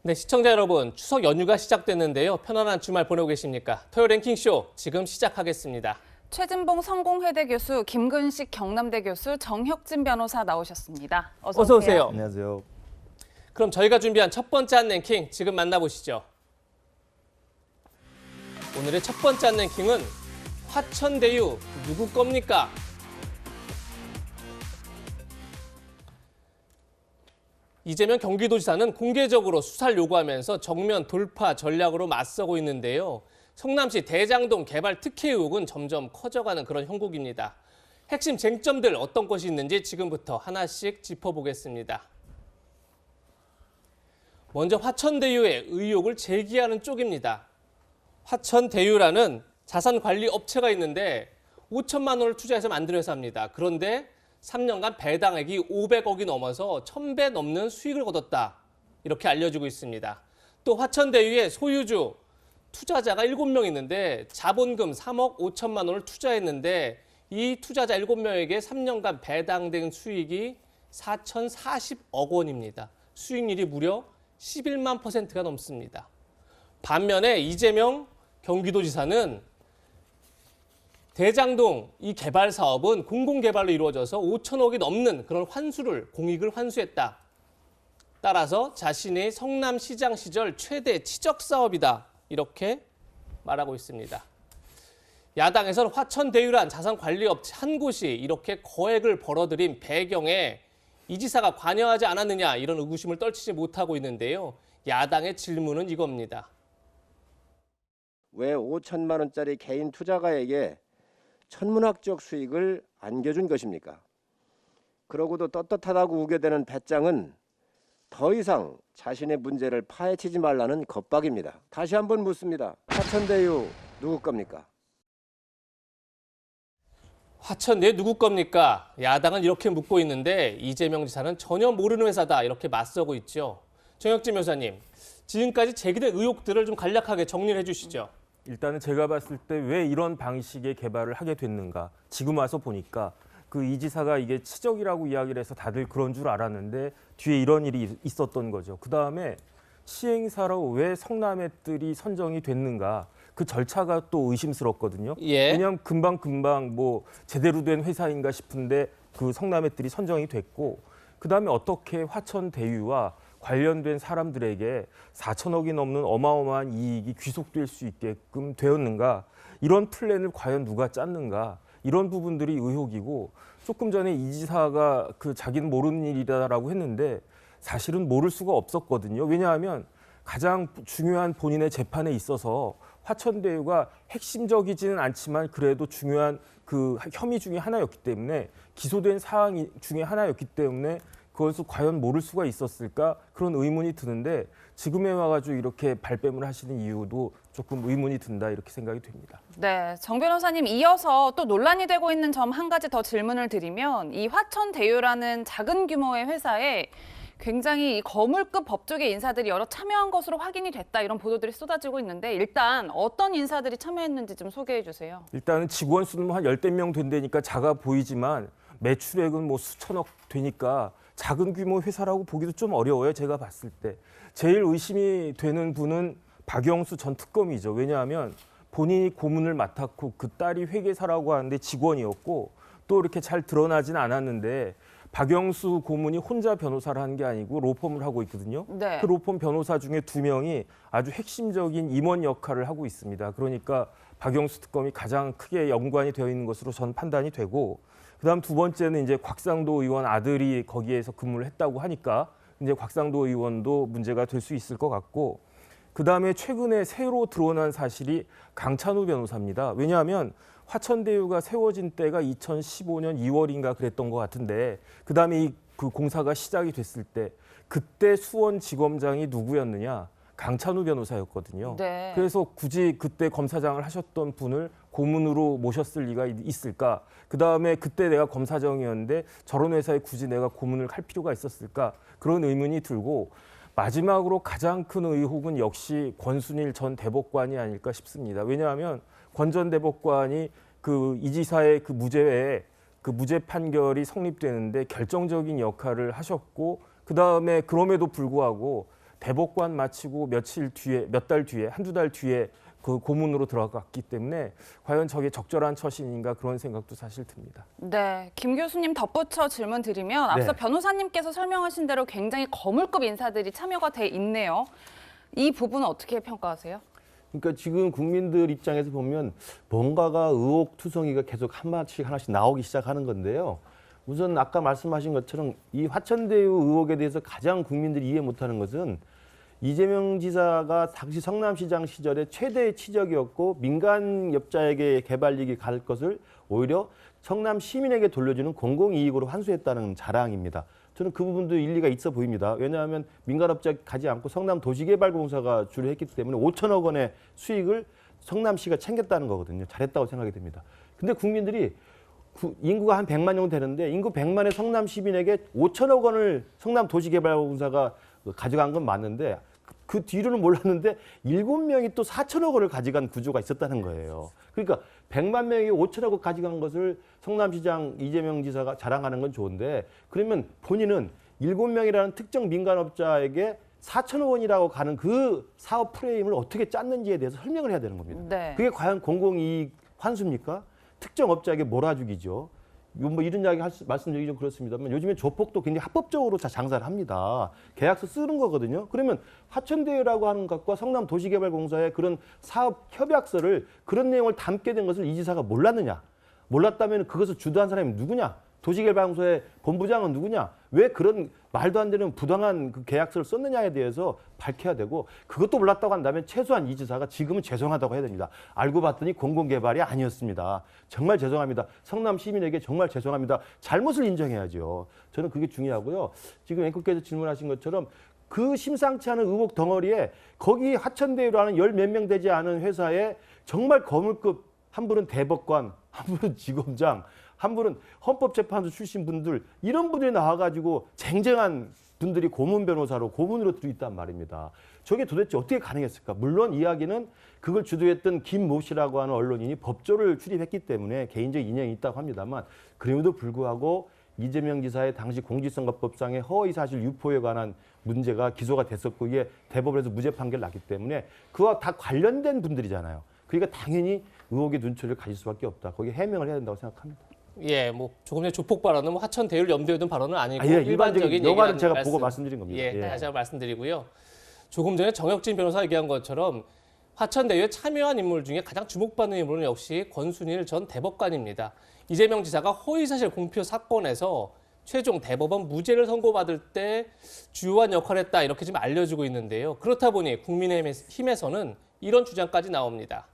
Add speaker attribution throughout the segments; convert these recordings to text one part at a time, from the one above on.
Speaker 1: 네, 시청자 여러분, 추석 연휴가 시작됐는데요. 편안한 주말 보내고 계십니까? 토요 랭킹쇼 지금 시작하겠습니다.
Speaker 2: 최진봉 성공회대 교수, 김근식 경남대 교수, 정혁진 변호사 나오셨습니다.
Speaker 1: 어서 오세요.
Speaker 3: 안녕하세요.
Speaker 1: 그럼 저희가 준비한 첫 번째 한 랭킹 지금 만나보시죠. 오늘의 첫 번째 한 랭킹은 화천대유 누구 겁니까? 이재명 경기도지사는 공개적으로 수사를 요구하면서 정면 돌파 전략으로 맞서고 있는데요. 성남시 대장동 개발 특혜 의혹은 점점 커져가는 그런 형국입니다. 핵심 쟁점들 어떤 것이 있는지 지금부터 하나씩 짚어보겠습니다. 먼저 화천대유의 의혹을 제기하는 쪽입니다. 화천대유라는 자산관리 업체가 있는데 5천만 원을 투자해서 만든 회사입니다. 그런데 3년간 배당액이 500억이 넘어서 1000배 넘는 수익을 거뒀다. 이렇게 알려지고 있습니다. 또 화천대유의 소유주, 투자자가 7명 있는데 자본금 3억 5천만 원을 투자했는데 이 투자자 7명에게 3년간 배당된 수익이 4,040억 원입니다. 수익률이 무려 11만 %가 넘습니다. 반면에 이재명 경기도지사는 대장동 이 개발 사업은 공공개발로 이루어져서 5천억이 넘는 그런 공익을 환수했다. 따라서 자신의 성남시장 시절 최대 치적 사업이다. 이렇게 말하고 있습니다. 야당에서는 화천대유란 자산관리업체 한 곳이 이렇게 거액을 벌어들인 배경에 이 지사가 관여하지 않았느냐 이런 의구심을 떨치지 못하고 있는데요. 야당의 질문은 이겁니다.
Speaker 3: 왜 5천만 원짜리 개인 투자가에게 천문학적 수익을 안겨준 것입니까? 그러고도 떳떳하다고 우겨대는 배짱은 더 이상 자신의 문제를 파헤치지 말라는 겁박입니다. 다시 한번 묻습니다. 화천대유 누구 겁니까?
Speaker 1: 화천대유 누구 겁니까? 야당은 이렇게 묻고 있는데 이재명 지사는 전혀 모르는 회사다 이렇게 맞서고 있죠. 정혁진 변호사님, 지금까지 제기된 의혹들을 좀 간략하게 정리를 해주시죠.
Speaker 4: 일단은 제가 봤을 때 왜 이런 방식의 개발을 하게 됐는가. 지금 와서 보니까 그 이 지사가 이게 치적이라고 이야기를 해서 다들 그런 줄 알았는데 뒤에 이런 일이 있었던 거죠. 그다음에 시행사로 왜 성남의들이 선정이 됐는가. 그 절차가 또 의심스럽거든요.
Speaker 1: 예.
Speaker 4: 왜냐하면 금방 뭐 제대로 된 회사인가 싶은데 그 성남의들이 선정이 됐고 그다음에 어떻게 화천대유와 관련된 사람들에게 4천억이 넘는 어마어마한 이익이 귀속될 수 있게끔 되었는가. 이런 플랜을 과연 누가 짰는가. 이런 부분들이 의혹이고 조금 전에 이 지사가 자기는 모르는 일이다라고 했는데 사실은 모를 수가 없었거든요. 왜냐하면 가장 중요한 본인의 재판에 있어서 화천대유가 핵심적이지는 않지만 그래도 중요한 그 혐의 중에 하나였기 때문에 기소된 사항 중에 하나였기 때문에 그것을 과연 모를 수가 있었을까 그런 의문이 드는데 지금에 와가지고 이렇게 발뺌을 하시는 이유도 조금 의문이 든다 이렇게 생각이 됩니다.
Speaker 2: 네, 정 변호사님 이어서 또 논란이 되고 있는 점 한 가지 더 질문을 드리면 이 화천대유라는 작은 규모의 회사에 굉장히 이 거물급 법조계 인사들이 여러 참여한 것으로 확인이 됐다 이런 보도들이 쏟아지고 있는데 일단 어떤 인사들이 참여했는지 좀 소개해 주세요.
Speaker 4: 일단은 직원 수는 한 10명 된다니까 작아 보이지만 매출액은 뭐 수천억 되니까 작은 규모 회사라고 보기도 좀 어려워요. 제가 봤을 때. 제일 의심이 되는 분은 박영수 전 특검이죠. 왜냐하면 본인이 고문을 맡았고 그 딸이 회계사라고 하는데 직원이었고 또 이렇게 잘 드러나진 않았는데 박영수 고문이 혼자 변호사를 하는 게 아니고 로펌을 하고 있거든요.
Speaker 2: 네.
Speaker 4: 그 로펌 변호사 중에 2명이 아주 핵심적인 임원 역할을 하고 있습니다. 그러니까 박영수 특검이 가장 크게 연관이 되어 있는 것으로 저는 판단이 되고 그다음 두 번째는 이제 곽상도 의원 아들이 거기에서 근무를 했다고 하니까 이제 곽상도 의원도 문제가 될 수 있을 것 같고 그다음에 최근에 새로 드러난 사실이 강찬우 변호사입니다. 왜냐하면 화천대유가 세워진 때가 2015년 2월인가 그랬던 것 같은데 그다음에 그 공사가 시작이 됐을 때 그때 수원지검장이 누구였느냐? 강찬우 변호사였거든요.
Speaker 2: 네.
Speaker 4: 그래서 굳이 그때 검사장을 하셨던 분을 고문으로 모셨을 리가 있을까? 그다음에 그때 내가 검사장이었는데 저런 회사에 굳이 내가 고문을 할 필요가 있었을까? 그런 의문이 들고 마지막으로 가장 큰 의혹은 역시 권순일 전 대법관이 아닐까 싶습니다. 왜냐하면 권 전 대법관이 이 지사의 무죄 판결이 성립되는데 결정적인 역할을 하셨고 그다음에 그럼에도 불구하고 대법관 마치고 며칠 뒤에, 몇 달 뒤에, 한두 달 뒤에 그 고문으로 들어갔기 때문에 과연 저게 적절한 처신인가 그런 생각도 사실 듭니다.
Speaker 2: 네, 김 교수님 덧붙여 질문 드리면 앞서
Speaker 5: 네.
Speaker 2: 변호사님께서 설명하신 대로 굉장히 거물급 인사들이 참여가 돼 있네요. 이 부분은 어떻게 평가하세요?
Speaker 5: 그러니까 지금 국민들 입장에서 보면 뭔가가 의혹투성이가 계속 하나씩 나오기 시작하는 건데요. 우선 아까 말씀하신 것처럼 이 화천대유 의혹에 대해서 가장 국민들이 이해 못하는 것은 이재명 지사가 당시 성남시장 시절에 최대의 치적이었고 민간 업자에게 개발이익이 갈 것을 오히려 성남 시민에게 돌려주는 공공이익으로 환수했다는 자랑입니다. 저는 그 부분도 일리가 있어 보입니다. 왜냐하면 민간업자 가지 않고 성남도시개발공사가 주로 했기 때문에 5천억 원의 수익을 성남시가 챙겼다는 거거든요. 잘했다고 생각이 됩니다. 근데 국민들이 인구가 한 100만 정도 되는데 인구 100만의 성남 시민에게 5천억 원을 성남도시개발공사가 가져간 건 맞는데 그 뒤로는 몰랐는데 7명이 또 4천억 원을 가져간 구조가 있었다는 거예요. 그러니까 100만 명이 5천억 원 가져간 것을 성남시장 이재명 지사가 자랑하는 건 좋은데 그러면 본인은 7명이라는 특정 민간업자에게 4천억 원이라고 가는 그 사업 프레임을 어떻게 짰는지에 대해서 설명을 해야 되는 겁니다.
Speaker 2: 네.
Speaker 5: 그게 과연 공공이익 환수입니까? 특정 업자에게 몰아주기죠. 뭐 이런 이야기 말씀드리기 좀 그렇습니다만 요즘에 조폭도 굉장히 합법적으로 장사를 합니다. 계약서 쓰는 거거든요. 그러면 화천대유라고 하는 것과 성남도시개발공사의 그런 사업 협약서를 그런 내용을 담게 된 것을 이 지사가 몰랐느냐? 몰랐다면 그것을 주도한 사람이 누구냐? 도시개발공사의 본부장은 누구냐? 왜 그런 말도 안 되는 부당한 그 계약서를 썼느냐에 대해서 밝혀야 되고 그것도 몰랐다고 한다면 최소한 이 지사가 지금은 죄송하다고 해야 됩니다. 알고 봤더니 공공개발이 아니었습니다. 정말 죄송합니다. 성남 시민에게 정말 죄송합니다. 잘못을 인정해야죠. 저는 그게 중요하고요. 지금 앵커께서 질문하신 것처럼 그 심상치 않은 의혹 덩어리에 거기 화천대유라는 열 몇 명 되지 않은 회사에 정말 거물급 한 분은 대법관, 한 분은 지검장, 한 분은 헌법재판소 출신 분들 이런 분들이 나와가지고 쟁쟁한 분들이 고문 변호사로 고문으로 들어있단 말입니다. 저게 도대체 어떻게 가능했을까? 물론 이야기는 그걸 주도했던 김모 씨라고 하는 언론인이 법조를 출입했기 때문에 개인적 인연이 있다고 합니다만 그럼에도 불구하고 이재명 지사의 당시 공직선거법상의 허위사실 유포에 관한 문제가 기소가 됐었고 이게 대법원에서 무죄 판결 났기 때문에 그와 다 관련된 분들이잖아요. 그러니까 당연히 의혹의 눈초리를 가질 수밖에 없다. 거기에 해명을 해야 된다고 생각합니다.
Speaker 1: 예, 뭐 조금 전에 조폭 발언은 뭐 화천대유를 염두에 둔 발언은 아니고
Speaker 5: 예,
Speaker 1: 일반적인
Speaker 5: 여과는
Speaker 1: 얘기라는
Speaker 5: 제가 보고 말씀드린 겁니다.
Speaker 1: 예,
Speaker 5: 예.
Speaker 1: 다시 한번 말씀드리고요. 조금 전에 정혁진 변호사 얘기한 것처럼 화천대유에 참여한 인물 중에 가장 주목받는 인물은 역시 권순일 전 대법관입니다. 이재명 지사가 허위사실 공표 사건에서 최종 대법원 무죄를 선고받을 때 주요한 역할을 했다 이렇게 지금 알려지고 있는데요. 그렇다 보니 국민의힘에서는 이런 주장까지 나옵니다.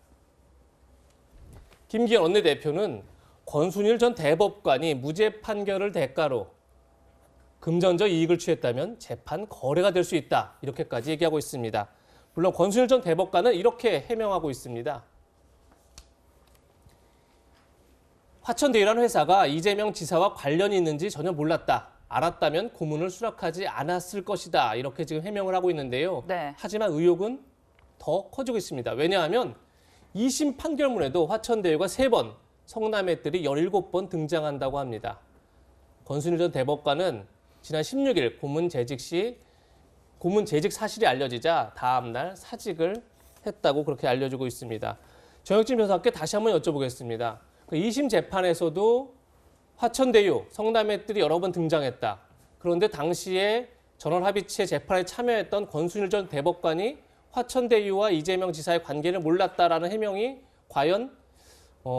Speaker 1: 김기현 원내대표는 권순일 전 대법관이 무죄 판결을 대가로 금전적 이익을 취했다면 재판 거래가 될 수 있다. 이렇게까지 얘기하고 있습니다. 물론 권순일 전 대법관은 이렇게 해명하고 있습니다. 화천대유라는 회사가 이재명 지사와 관련이 있는지 전혀 몰랐다. 알았다면 고문을 수락하지 않았을 것이다. 이렇게 지금 해명을 하고 있는데요.
Speaker 2: 네.
Speaker 1: 하지만 의혹은 더 커지고 있습니다. 왜냐하면 2심 판결문에도 화천대유가 3번, 성남의 뜰이 17번 등장한다고 합니다. 권순일 전 대법관은 지난 16일 고문 재직 사실이 알려지자 다음 날 사직을 했다고 그렇게 알려지고 있습니다. 정혁진 변호사께 다시 한번 여쭤보겠습니다. 2심 재판에서도 화천대유, 성남의 뜰이 여러 번 등장했다. 그런데 당시에 전원합의체 재판에 참여했던 권순일 전 대법관이 화천대유와 이재명 지사의 관계를 몰랐다라는 해명이 과연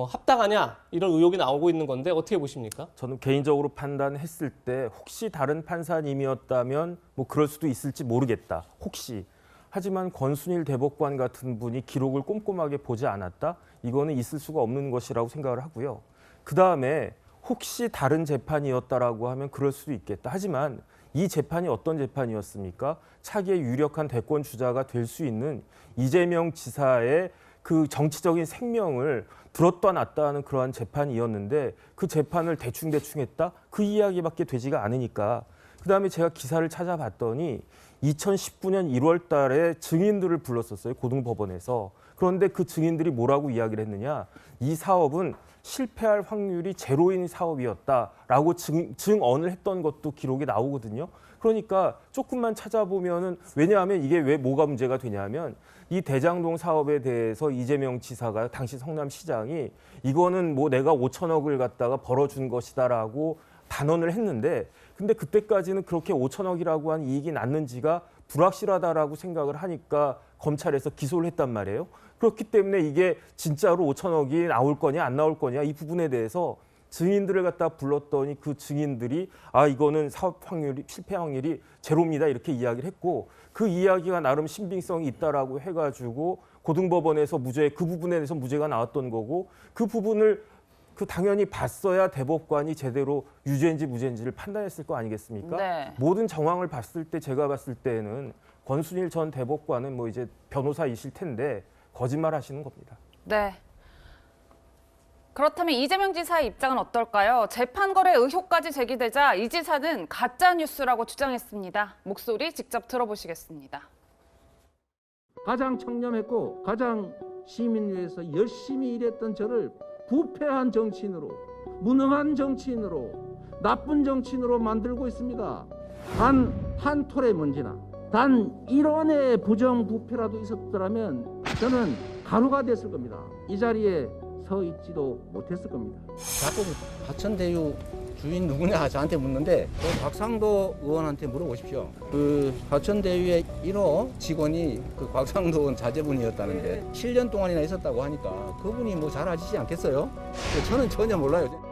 Speaker 1: 합당하냐 이런 의혹이 나오고 있는 건데 어떻게 보십니까?
Speaker 4: 저는 개인적으로 판단했을 때 혹시 다른 판사님이었다면 뭐 그럴 수도 있을지 모르겠다. 혹시. 하지만 권순일 대법관 같은 분이 기록을 꼼꼼하게 보지 않았다? 이거는 있을 수가 없는 것이라고 생각을 하고요. 그다음에 혹시 다른 재판이었다라고 하면 그럴 수도 있겠다. 하지만 이 재판이 어떤 재판이었습니까? 차기의 유력한 대권 주자가 될 수 있는 이재명 지사의 그 정치적인 생명을 들었다 놨다 하는 그러한 재판이었는데 그 재판을 대충 했다? 그 이야기밖에 되지가 않으니까. 그다음에 제가 기사를 찾아봤더니 2019년 1월 달에 증인들을 불렀었어요. 고등법원에서. 그런데 그 증인들이 뭐라고 이야기를 했느냐. 이 사업은 실패할 확률이 제로인 사업이었다라고 증언을 했던 것도 기록에 나오거든요. 그러니까 조금만 찾아보면은 왜냐하면 이게 왜 뭐가 문제가 되냐면 이 대장동 사업에 대해서 이재명 지사가 당시 성남시장이 이거는 뭐 내가 5천억을 갖다가 벌어준 것이다라고 단언을 했는데 근데 그때까지는 그렇게 5천억이라고 한 이익이 났는지가 불확실하다라고 생각을 하니까 검찰에서 기소를 했단 말이에요. 그렇기 때문에 이게 진짜로 5천억이 나올 거냐 안 나올 거냐 이 부분에 대해서 증인들을 갖다 불렀더니 그 증인들이 이거는 사업 확률이 실패 확률이 제로입니다 이렇게 이야기를 했고 그 이야기가 나름 신빙성이 있다라고 해가지고 고등법원에서 무죄 그 부분에 대해서 무죄가 나왔던 거고 그 부분을 당연히 봤어야 대법관이 제대로 유죄인지 무죄인지를 판단했을 거 아니겠습니까?
Speaker 2: 네.
Speaker 4: 모든 정황을 봤을 때 제가 봤을 때는 권순일 전 대법관은 뭐 이제 변호사이실 텐데 거짓말 하시는 겁니다.
Speaker 2: 네. 그렇다면 이재명 지사의 입장은 어떨까요? 재판 거래 의혹까지 제기되자 이 지사는 가짜 뉴스라고 주장했습니다. 목소리 직접 들어보시겠습니다.
Speaker 6: 가장 청렴했고 가장 시민 위해서 열심히 일했던 저를 부패한 정치인으로, 무능한 정치인으로, 나쁜 정치인으로 만들고 있습니다. 단 한 톨의 먼지나 단 1원의 부정부패라도 있었더라면 저는 가루가 됐을 겁니다. 이 자리에 서 있지도 못했을 겁니다.
Speaker 7: 자꾸 화천대유 주인 누구냐 저한테 묻는데 그 곽상도 의원한테 물어보십시오. 그 화천대유의 1호 직원이 그 곽상도 의원 자제분이었다는데 7년 동안이나 있었다고 하니까 그분이 뭐 잘 아시지 않겠어요? 저는 전혀 몰라요.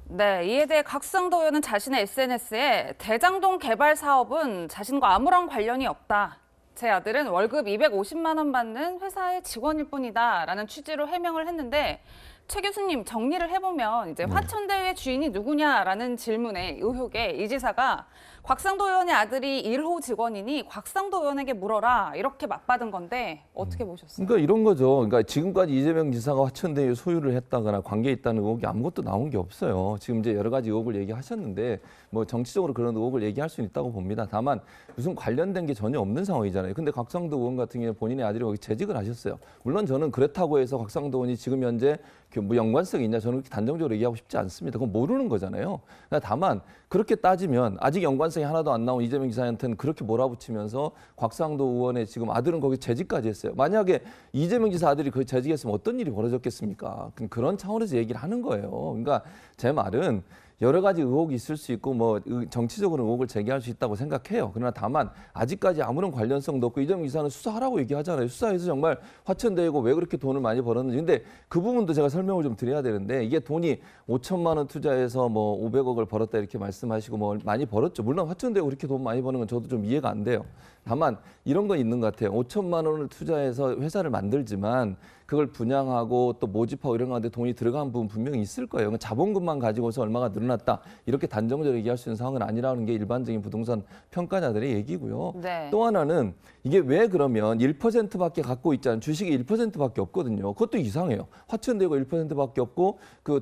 Speaker 2: 네, 이에 대해 곽상도 의원은 자신의 SNS에 대장동 개발 사업은 자신과 아무런 관련이 없다. 제 아들은 월급 250만 원 받는 회사의 직원일 뿐이다 라는 취지로 해명을 했는데 최 교수님 정리를 해보면 이제 화천대유의 주인이 누구냐라는 질문에 의혹에 이 지사가 곽상도 의원의 아들이 1호 직원이니 곽상도 의원에게 물어라 이렇게 맞받은 건데 어떻게 보셨어요?
Speaker 8: 그러니까 이런 거죠. 그러니까 지금까지 이재명 지사가 화천대유 소유를 했다거나 관계에 있다는 의혹이 아무것도 나온 게 없어요. 지금 이제 여러 가지 의혹을 얘기하셨는데 뭐 정치적으로 그런 의혹을 얘기할 수는 있다고 봅니다. 다만 무슨 관련된 게 전혀 없는 상황이잖아요. 근데 곽상도 의원 같은 경우에 본인의 아들이 거기 재직을 하셨어요. 물론 저는 그렇다고 해서 곽상도 의원이 지금 현재 뭐 연관성이 있냐 저는 그렇게 단정적으로 얘기하고 싶지 않습니다. 그건 모르는 거잖아요. 다만 그렇게 따지면 아직 연관성이 하나도 안 나온 이재명 지사한테는 그렇게 몰아붙이면서 곽상도 의원의 지금 아들은 거기 재직까지 했어요. 만약에 이재명 지사 아들이 거기 재직했으면 어떤 일이 벌어졌겠습니까? 그런 차원에서 얘기를 하는 거예요. 그러니까 제 말은 여러 가지 의혹이 있을 수 있고 뭐 정치적으로 의혹을 제기할 수 있다고 생각해요. 그러나 다만 아직까지 아무런 관련성도 없고 이재명 지사는 수사하라고 얘기하잖아요. 수사해서 정말 화천대유고 왜 그렇게 돈을 많이 벌었는지. 근데 그 부분도 제가 설명을 좀 드려야 되는데 이게 돈이 5천만 원 투자해서 뭐 500억을 벌었다 이렇게 말씀하시고 뭐 많이 벌었죠. 물론 화천대유 그렇게 돈 많이 버는 건 저도 좀 이해가 안 돼요. 다만 이런 건 있는 것 같아요. 5천만 원을 투자해서 회사를 만들지만 그걸 분양하고 또 모집하고 이런 건데 돈이 들어간 부분 분명히 있을 거예요. 자본금만 가지고서 얼마가 늘어났다 이렇게 단정적으로 얘기할 수 있는 상황은 아니라는 게 일반적인 부동산 평가자들의 얘기고요.
Speaker 2: 네.
Speaker 8: 또 하나는 이게 왜 그러면 1%밖에 갖고 있지 않은 주식이 1%밖에 없거든요. 그것도 이상해요. 화천대유가 1%밖에 없고 그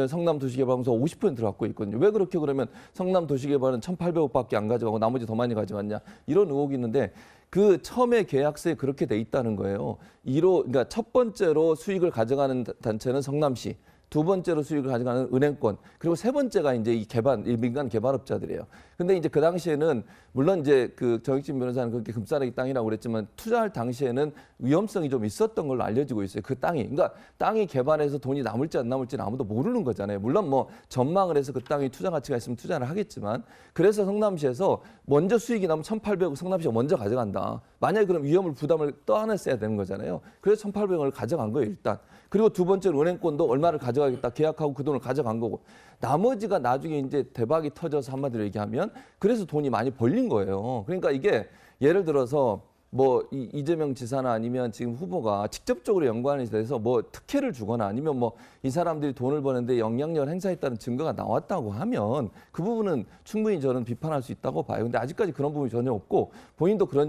Speaker 8: 성남 도시개발공사 50%를 갖고 있거든요. 왜 그렇게 그러면 성남 도시개발은 1,800억밖에 안 가져가고 나머지 더 많이 가져갔냐 이런 의혹이 있는데 그 처음에 계약서에 그렇게 돼 있다는 거예요. 그러니까 첫 번째로 수익을 가져가는 단체는 성남시, 두 번째로 수익을 가져가는 은행권, 그리고 세 번째가 이제 이 민간 개발업자들이에요. 근데 이제 그 당시에는 물론 이제 그 정익진 변호사는 그렇게 금싸라기 땅이라고 그랬지만 투자할 당시에는 위험성이 좀 있었던 걸로 알려지고 있어요. 그 땅이. 그러니까 땅이 개발해서 돈이 남을지 안 남을지는 아무도 모르는 거잖아요. 물론 뭐 전망을 해서 그 땅이 투자 가치가 있으면 투자를 하겠지만 그래서 성남시에서 먼저 수익이 나면 1,800억 성남시가 먼저 가져간다. 만약에 그럼 위험을 부담을 떠안았어야 되는 거잖아요. 그래서 1,800억을 가져간 거예요, 일단. 그리고 두 번째로 은행권도 얼마를 가져가겠다 계약하고 그 돈을 가져간 거고 나머지가 나중에 이제 대박이 터져서 한마디로 얘기하면 그래서 돈이 많이 벌린 거예요. 그러니까 이게 예를 들어서 뭐 이재명 지사나 아니면 지금 후보가 직접적으로 연관이 돼서 뭐 특혜를 주거나 아니면 뭐 이 사람들이 돈을 버는데 영향력을 행사했다는 증거가 나왔다고 하면 그 부분은 충분히 저는 비판할 수 있다고 봐요. 근데 아직까지 그런 부분이 전혀 없고 본인도 그런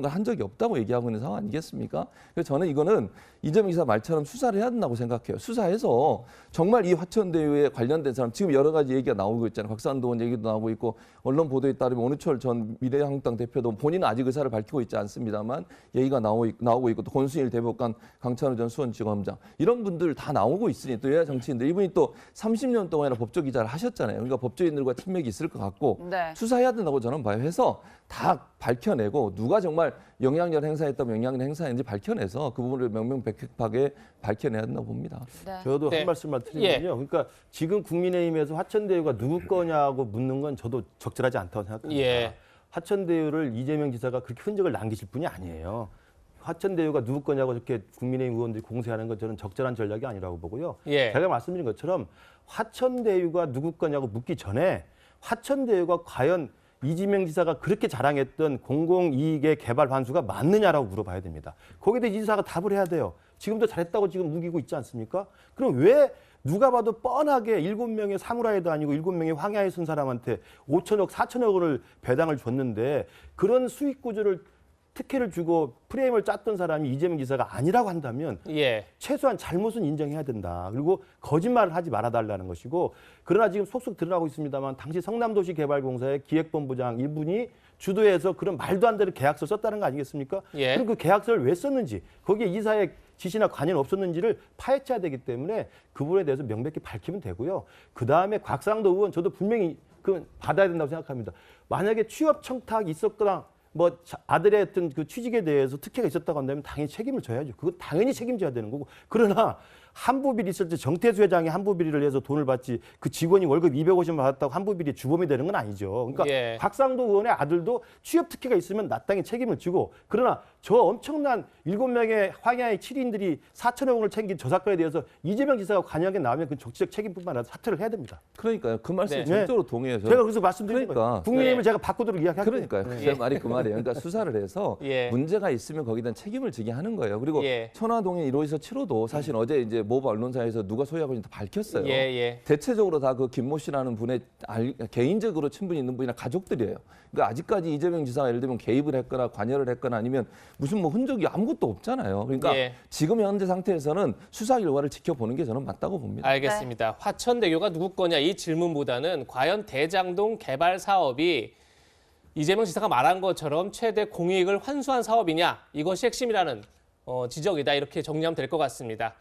Speaker 8: 걸 한 적이 없다고 얘기하고 있는 상황 아니겠습니까? 그래서 저는 이거는 이재명 지사 말처럼 수사를 해야 된다고 생각해요. 수사해서 정말 이 화천대유에 관련된 사람 지금 여러 가지 얘기가 나오고 있잖아요. 곽상도원 얘기도 나오고 있고 언론 보도에 따르면 오누철 전 미래한국당 대표도 본인은 아직 의사를 밝히고 있지 않습니다만 얘기가 나오고 있고 또 권순일 대법관, 강찬호 전 수원지검장 이런 분들 다 나오고 있으니 또 여야 정치인들 이분이 또 30년 동안이나 법조기자를 하셨잖아요. 그러니까 법조인들과 친맥이 있을 것 같고
Speaker 2: 네.
Speaker 8: 수사해야 된다고 저는 봐요. 해서 다 밝혀내고 누가 정말 영향력을 행사했다면 영향력을 행사했는지 밝혀내서 그 부분을 명명백백하게 밝혀내야 된다고 봅니다.
Speaker 2: 네.
Speaker 5: 저도
Speaker 1: 네.
Speaker 5: 한 말씀만 드리면요. 그러니까 지금 국민의힘에서 화천대유가 누구 거냐고 묻는 건 저도 적절하지 않다고 생각합니다.
Speaker 1: 예.
Speaker 5: 화천대유를 이재명 지사가 그렇게 흔적을 남기실 분이 아니에요. 화천대유가 누구 거냐고 이렇게 국민의힘 의원들이 공세하는 건 저는 적절한 전략이 아니라고 보고요.
Speaker 1: 예.
Speaker 5: 제가 말씀드린 것처럼 화천대유가 누구 거냐고 묻기 전에 화천대유가 과연 이재명 지사가 그렇게 자랑했던 공공이익의 개발 환수가 맞느냐라고 물어봐야 됩니다. 거기에 대해 이 지사가 답을 해야 돼요. 지금도 잘했다고 지금 우기고 있지 않습니까? 그럼 왜 누가 봐도 뻔하게 7명의 사무라이도 아니고 7명의 황야에 쓴 사람한테 5천억, 4천억 원을 배당을 줬는데 그런 수익 구조를 특혜를 주고 프레임을 짰던 사람이 이재명 지사가 아니라고 한다면
Speaker 1: 예.
Speaker 5: 최소한 잘못은 인정해야 된다. 그리고 거짓말을 하지 말아달라는 것이고 그러나 지금 속속 드러나고 있습니다만 당시 성남도시개발공사의 기획본부장 이분이 주도해서 그런 말도 안 되는 계약서를 썼다는 거 아니겠습니까?
Speaker 1: 예.
Speaker 5: 그럼 그 계약서를 왜 썼는지 거기에 이사의 지시나 관여는 없었는지를 파헤쳐야 되기 때문에 그 부분에 대해서 명백히 밝히면 되고요. 그다음에 곽상도 의원 저도 분명히 그 받아야 된다고 생각합니다. 만약에 취업 청탁이 있었거나 뭐 아들의 어떤 그 취직에 대해서 특혜가 있었다고 한다면 당연히 책임을 져야죠. 그건 당연히 책임져야 되는 거고. 그러나 한부비리 있을 때 정태수 회장이 한부비리를 해서 돈을 받지 그 직원이 월급 250만 받았다고 한부비리 주범이 되는 건 아니죠. 그러니까
Speaker 1: 예.
Speaker 5: 곽상도 의원의 아들도 취업 특혜가 있으면 마땅히 책임을 지고 그러나 저 엄청난 7명의 황야의 7인들이 4천억 원을 챙긴 저 사건에 대해서 이재명 지사가 관여하게 나오면 그 정치적 책임뿐만 아니라 사퇴를 해야 됩니다.
Speaker 8: 그러니까 그 말씀에
Speaker 1: 네.
Speaker 8: 전적으로 동의해요. 저는.
Speaker 5: 제가 그래서 말씀드린
Speaker 8: 그러니까.
Speaker 5: 거예요. 국민의힘을
Speaker 1: 네.
Speaker 5: 제가 바꾸도록 이야기할게요.
Speaker 8: 그러니까요. 제 말이 그 말이에요. 그러니까 수사를 해서
Speaker 1: 예.
Speaker 8: 문제가 있으면 거기에 대한 책임을 지게 하는 거예요. 그리고
Speaker 1: 예.
Speaker 8: 천화동인 1호에서 7호도 사실 어제 이제 모브 언론사에서 누가 소유하고 있는지 다 밝혔어요.
Speaker 1: 예, 예.
Speaker 8: 대체적으로 다 그 김모 씨라는 분의 개인적으로 친분이 있는 분이나 가족들이에요. 그러니까 아직까지 이재명 지사가 예를 들면 개입을 했거나 관여를 했거나 아니면 무슨 뭐 흔적이 아무것도 없잖아요. 그러니까
Speaker 1: 예.
Speaker 8: 지금 현재 상태에서는 수사 결과를 지켜보는 게 저는 맞다고 봅니다.
Speaker 1: 알겠습니다. 화천대유가 누구 거냐 이 질문보다는 과연 대장동 개발 사업이 이재명 지사가 말한 것처럼 최대 공익을 환수한 사업이냐 이것이 핵심이라는 지적이다 이렇게 정리하면 될 것 같습니다.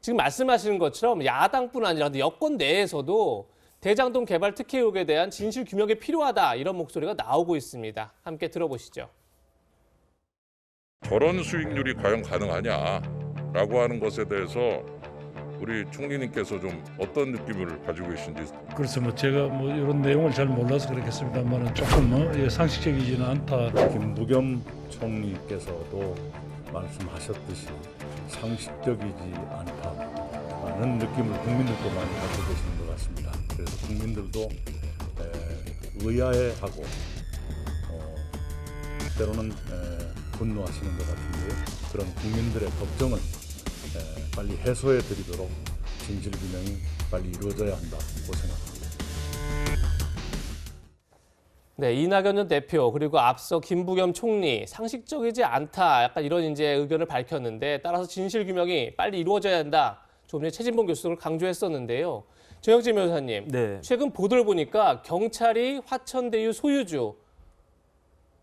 Speaker 1: 지금 말씀하시는 것처럼 야당뿐 아니라 여권 내에서도 대장동 개발 특혜 의혹에 대한 진실 규명이 필요하다 이런 목소리가 나오고 있습니다. 함께 들어보시죠.
Speaker 9: 저런 수익률이 과연 가능하냐라고 하는 것에 대해서 우리 총리님께서 좀 어떤 느낌을 가지고 계신지.
Speaker 10: 그래서 뭐 제가 뭐 이런 내용을 잘 몰라서 그렇겠습니다만은 조금 상식적이지는 않다.
Speaker 11: 김부겸 총리께서도 말씀하셨듯이 상식적이지 않다라는 느낌을 국민들도 많이 갖고 계시는 것 같습니다. 그래서 국민들도 의아해하고 때로는 분노하시는 것 같은데요. 그런 국민들의 걱정을 빨리 해소해 드리도록 진실 규명이 빨리 이루어져야 한다고 생각합니다.
Speaker 1: 네, 이낙연 전 대표 그리고 앞서 김부겸 총리 상식적이지 않다 약간 이런 이제 의견을 밝혔는데 따라서 진실 규명이 빨리 이루어져야 한다. 조금 전에 최진봉 교수가 강조했었는데요. 정혁진 변호사님,
Speaker 4: 네.
Speaker 1: 최근 보도를 보니까 경찰이 화천대유 소유주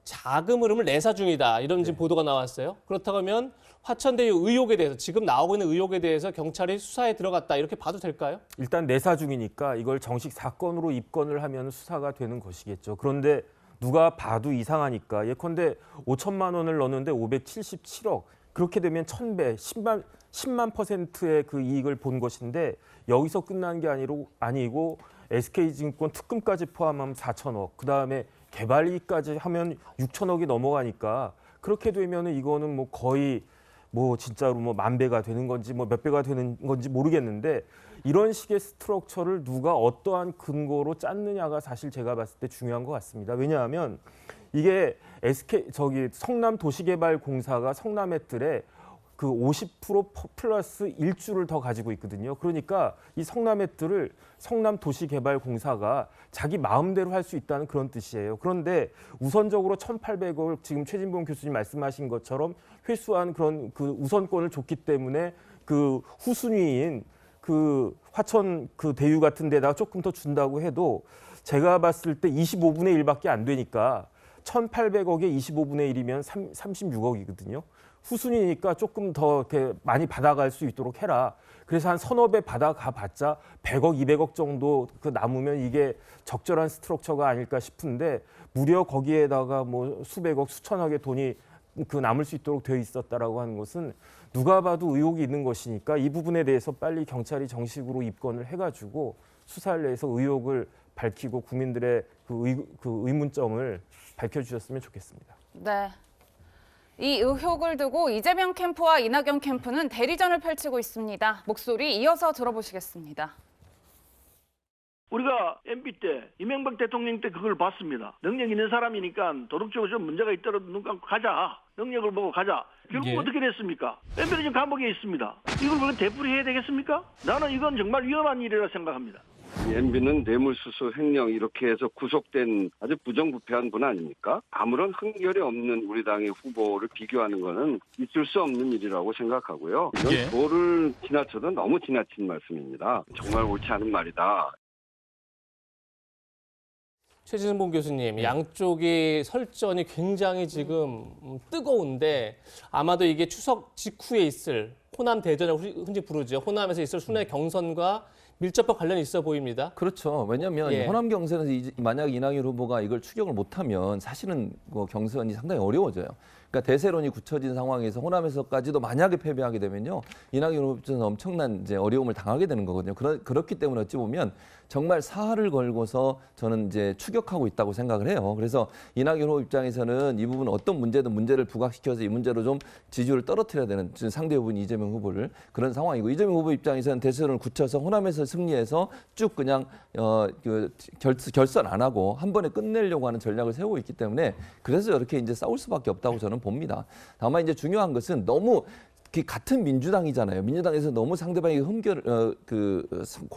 Speaker 1: 자금 흐름을 내사 중이다 이런 지금 보도가 나왔어요. 그렇다고 하면 화천대유 의혹에 대해서 지금 나오고 있는 의혹에 대해서 경찰이 수사에 들어갔다 이렇게 봐도 될까요?
Speaker 4: 일단 내사 중이니까 이걸 정식 사건으로 입건을 하면 수사가 되는 것이겠죠. 그런데 누가 봐도 이상하니까 예컨대 5천만 원을 넣었는데 577억 그렇게 되면 1000배 10만 %의 그 이익을 본 것인데 여기서 끝난 게 아니고 SK증권 특금까지 포함하면 4천억 그다음에 개발 이익까지 하면 6천억이 넘어가니까 그렇게 되면 이거는 뭐 거의 뭐 진짜로 뭐 만 배가 되는 건지 뭐 몇 배가 되는 건지 모르겠는데 이런 식의 스트럭처를 누가 어떠한 근거로 짰느냐가 사실 제가 봤을 때 중요한 것 같습니다. 왜냐하면 이게 성남도시개발공사가 성남의뜰에 그 50% 플러스 1주를 더 가지고 있거든요. 그러니까 이 성남의뜰을 성남도시개발공사가 자기 마음대로 할 수 있다는 그런 뜻이에요. 그런데 우선적으로 1,800억을 지금 최진봉 교수님 말씀하신 것처럼 회수한 그런 그 우선권을 줬기 때문에 그 후순위인 그 화천 그 대유 같은 데다가 조금 더 준다고 해도 제가 봤을 때 25분의 1밖에 안 되니까 1,800억에 25분의 1이면 36억이거든요. 후순위니까 조금 더 이렇게 많이 받아갈 수 있도록 해라. 그래서 한 서너 배 받아가 봤자 100억, 200억 정도 그 남으면 이게 적절한 스트럭처가 아닐까 싶은데 무려 거기에다가 뭐 수백억, 수천억의 돈이 그 남을 수 있도록 되어 있었다라고 하는 것은 누가 봐도 의혹이 있는 것이니까 이 부분에 대해서 빨리 경찰이 정식으로 입건을 해가지고 수사를 해서 의혹을 밝히고 국민들의 그 의문점을 밝혀주셨으면 좋겠습니다.
Speaker 2: 네. 이 의혹을 두고 이재명 캠프와 이낙연 캠프는 대리전을 펼치고 있습니다. 목소리 이어서 들어보시겠습니다.
Speaker 12: 우리가 MB 때 이명박 대통령 때 그걸 봤습니다. 능력 있는 사람이니까 도덕적으로 좀 문제가 있더라도 눈 감고 가자. 능력을 보고 가자. 결국 어떻게 됐습니까? MB는 지금 감옥에 있습니다. 이걸 왜 되풀이해야 되겠습니까? 나는 이건 정말 위험한 일이라 생각합니다.
Speaker 13: MB는 뇌물수수 횡령 이렇게 해서 구속된 아주 부정부패한 분 아닙니까? 아무런 흥결이 없는 우리 당의 후보를 비교하는 것은 있을 수 없는 일이라고 생각하고요. 이건 도를 지나쳐도 너무 지나친 말씀입니다. 정말 옳지 않은 말이다.
Speaker 1: 최진봉 교수님, 양쪽의 설전이 굉장히 지금 뜨거운데 아마도 이게 추석 직후에 있을 호남 대전이라고 흔히 부르죠. 호남에서 있을 순회 경선과 밀접한 관련이 있어 보입니다.
Speaker 8: 그렇죠. 왜냐하면 호남 경선에서 만약 이낙연 후보가 이걸 추격을 못하면 사실은 뭐 경선이 상당히 어려워져요. 그러니까 대세론이 굳혀진 상황에서 호남에서까지도 만약에 패배하게 되면요, 이낙연 후보는 엄청난 이제 어려움을 당하게 되는 거거든요. 그렇기 때문에 어찌 보면 정말 사활을 걸고서 저는 이제 추격하고 있다고 생각을 해요. 그래서 이낙연 후보 입장에서는 이 부분 어떤 문제든 문제를 부각시켜서 이 문제로 좀 지지율을 떨어뜨려야 되는 상대 후보인 이재명 후보를 그런 상황이고, 이재명 후보 입장에서는 대세론을 굳혀서 호남에서 승리해서 쭉 그냥 결선 안 하고 한 번에 끝내려고 하는 전략을 세우고 있기 때문에 그래서 이렇게 이제 싸울 수밖에 없다고 저는 봅니다. 다만 이제 중요한 것은 너무 같은 민주당이잖아요. 민주당에서 너무 상대방에게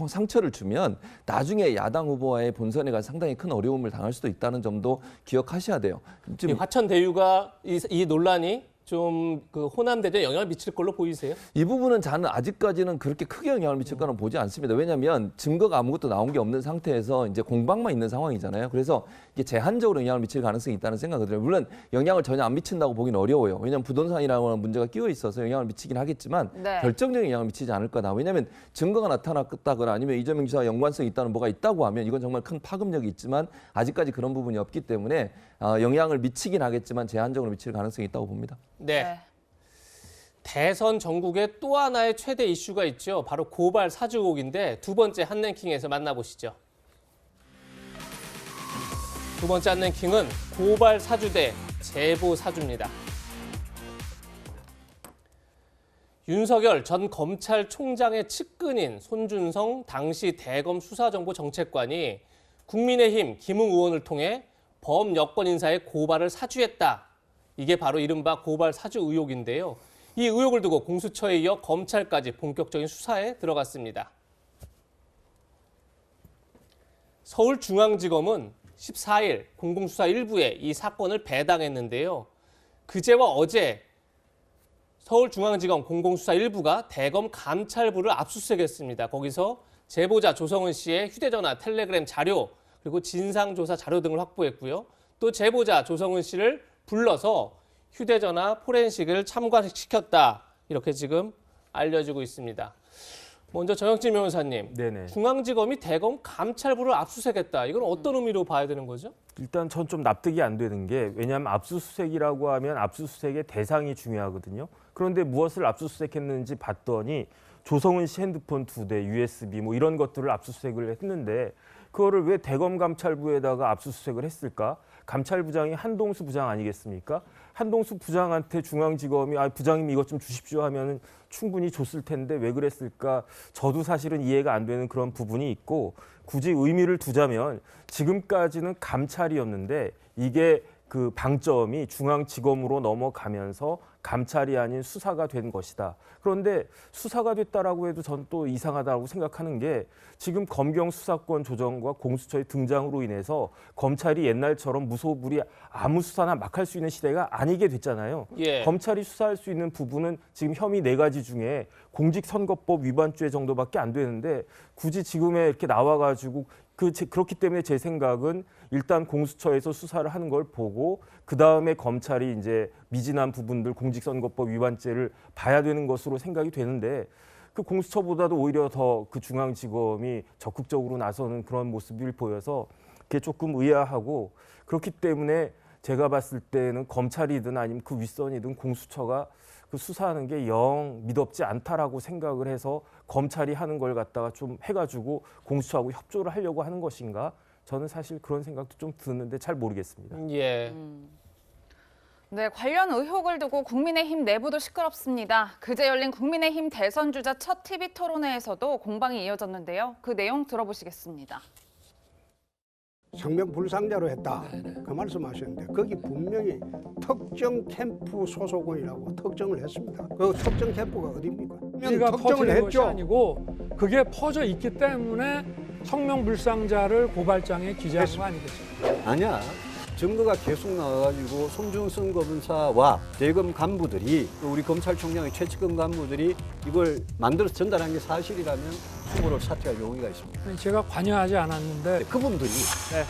Speaker 8: 상처를 주면 나중에 야당 후보와의 본선에 가서 상당히 큰 어려움을 당할 수도 있다는 점도 기억하셔야 돼요.
Speaker 1: 지금 화천 대유가 이 논란이 좀 그 호남 대전에 영향을 미칠 걸로 보이세요?
Speaker 8: 이 부분은 저는 아직까지는 그렇게 크게 영향을 미칠 거는 보지 않습니다. 왜냐하면 증거가 아무것도 나온 게 없는 상태에서 이제 공방만 있는 상황이잖아요. 그래서 이게 제한적으로 영향을 미칠 가능성이 있다는 생각이 들어요. 물론 영향을 전혀 안 미친다고 보기는 어려워요. 왜냐하면 부동산이라고 하는 문제가 끼어 있어서 영향을 미치긴 하겠지만 결정적인 영향을 미치지 않을 거다. 왜냐하면 증거가 나타났다거나 아니면 이재명 지사와 연관성이 있다는 뭐가 있다고 하면 이건 정말 큰 파급력이 있지만 아직까지 그런 부분이 없기 때문에 영향을 미치긴 하겠지만 제한적으로 미칠 가능성이 있다고 봅니다.
Speaker 1: 네. 대선 전국의 또 하나의 최대 이슈가 있죠. 바로 고발 사주 의혹인데 두 번째 한랭킹에서 만나보시죠. 두 번째 한랭킹은 고발 사주 대 제보 사주입니다. 윤석열 전 검찰총장의 측근인 손준성 당시 대검 수사정보정책관이 국민의힘 김웅 의원을 통해 범여권 인사에 고발을 사주했다. 이게 바로 이른바 고발 사주 의혹인데요. 이 의혹을 두고 공수처에 이어 검찰까지 본격적인 수사에 들어갔습니다. 서울중앙지검은 14일 공공수사 1부에 이 사건을 배당했는데요. 그제와 어제 서울중앙지검 공공수사 1부가 대검 감찰부를 압수수색했습니다. 거기서 제보자 조성은 씨의 휴대전화, 텔레그램 자료, 그리고 진상조사 자료 등을 확보했고요. 또 제보자 조성은 씨를 불러서 휴대전화 포렌식을 참관시켰다. 이렇게 지금 알려지고 있습니다. 먼저 정혁진 변호사님, 중앙지검이 대검 감찰부를 압수수색했다. 이건 어떤 의미로 봐야 되는 거죠?
Speaker 4: 일단 전 좀 납득이 안 되는 게, 왜냐하면 압수수색이라고 하면 압수수색의 대상이 중요하거든요. 그런데 무엇을 압수수색했는지 봤더니 조성은 씨 핸드폰 2대, USB 뭐 이런 것들을 압수수색을 했는데 그거를 왜 대검 감찰부에다가 압수수색을 했을까? 감찰부장이 한동수 부장 아니겠습니까? 한동수 부장한테 중앙지검이 부장님 이것 좀 주십시오 하면은 충분히 줬을 텐데 왜 그랬을까? 저도 사실은 이해가 안 되는 그런 부분이 있고, 굳이 의미를 두자면 지금까지는 감찰이었는데 이게 그 방점이 중앙지검으로 넘어가면서 감찰이 아닌 수사가 된 것이다. 그런데 수사가 됐다라고 해도 전 또 이상하다고 생각하는 게 지금 검경 수사권 조정과 공수처의 등장으로 인해서 검찰이 옛날처럼 무소불위 아무 수사나 막 할 수 있는 시대가 아니게 됐잖아요.
Speaker 1: 예.
Speaker 4: 검찰이 수사할 수 있는 부분은 지금 혐의 4가지 중에 공직선거법 위반죄 정도밖에 안 되는데 굳이 지금에 이렇게 나와가지고 그렇기 때문에 제 생각은 일단 공수처에서 수사를 하는 걸 보고 그다음에 검찰이 이제 미진한 부분들 공직선거법 위반죄를 봐야 되는 것으로 생각이 되는데 그 공수처보다도 오히려 더 그 중앙지검이 적극적으로 나서는 그런 모습을 보여서 그게 조금 의아하고 그렇기 때문에 제가 봤을 때는 검찰이든 아니면 그 윗선이든 공수처가 그 수사하는 게 영 미덥지 않다라고 생각을 해서 검찰이 하는 걸 갖다가 좀 해가지고 공수처하고 협조를 하려고 하는 것인가? 저는 사실 그런 생각도 좀 드는데 잘 모르겠습니다.
Speaker 1: 예.
Speaker 2: 네, 관련 의혹을 두고 국민의힘 내부도 시끄럽습니다. 그제 열린 국민의힘 대선 주자 첫 TV 토론회에서도 공방이 이어졌는데요. 그 내용 들어보시겠습니다.
Speaker 14: 성명불상자로 했다. 그 말씀하셨는데 거기 분명히 특정 캠프 소속원이라고 특정을 했습니다. 그 특정 캠프가 어디입니까?
Speaker 10: 우리가
Speaker 14: 특정을
Speaker 10: 퍼지는 것이
Speaker 14: 했죠.
Speaker 10: 아니고 그게 퍼져 있기 때문에 성명불상자를 고발장에 기재한 거 아니겠습니까?
Speaker 15: 아니야. 증거가 계속 나와가지고 손준성 검사와 대검 간부들이 또 우리 검찰총장의 최측근 간부들이 이걸 만들어서 전달한 게 사실이라면 후보를 사퇴할 용의가 있습니다.
Speaker 10: 제가 관여하지 않았는데
Speaker 15: 그분들이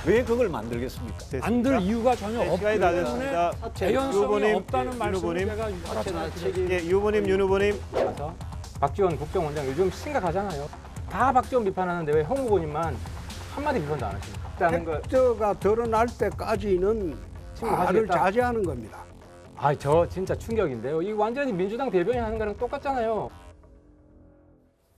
Speaker 15: 왜 그걸 만들겠습니까?
Speaker 10: 만들 이유가 전혀 없기 때문에 재현성이 없다는 말씀을 제가
Speaker 5: 예, 유 후보님, 윤 후보님.
Speaker 16: 박지원 국정원장 요즘 심각하잖아요. 다 박지원 비판하는데 왜 홍 후보님만 한마디 비판도 안 하십니까?
Speaker 14: 팩트가 드러날 때까지는 말을 자제하는 겁니다.
Speaker 16: 저 진짜 충격인데요. 이 완전히 민주당 대변인 하는 거랑 똑같잖아요.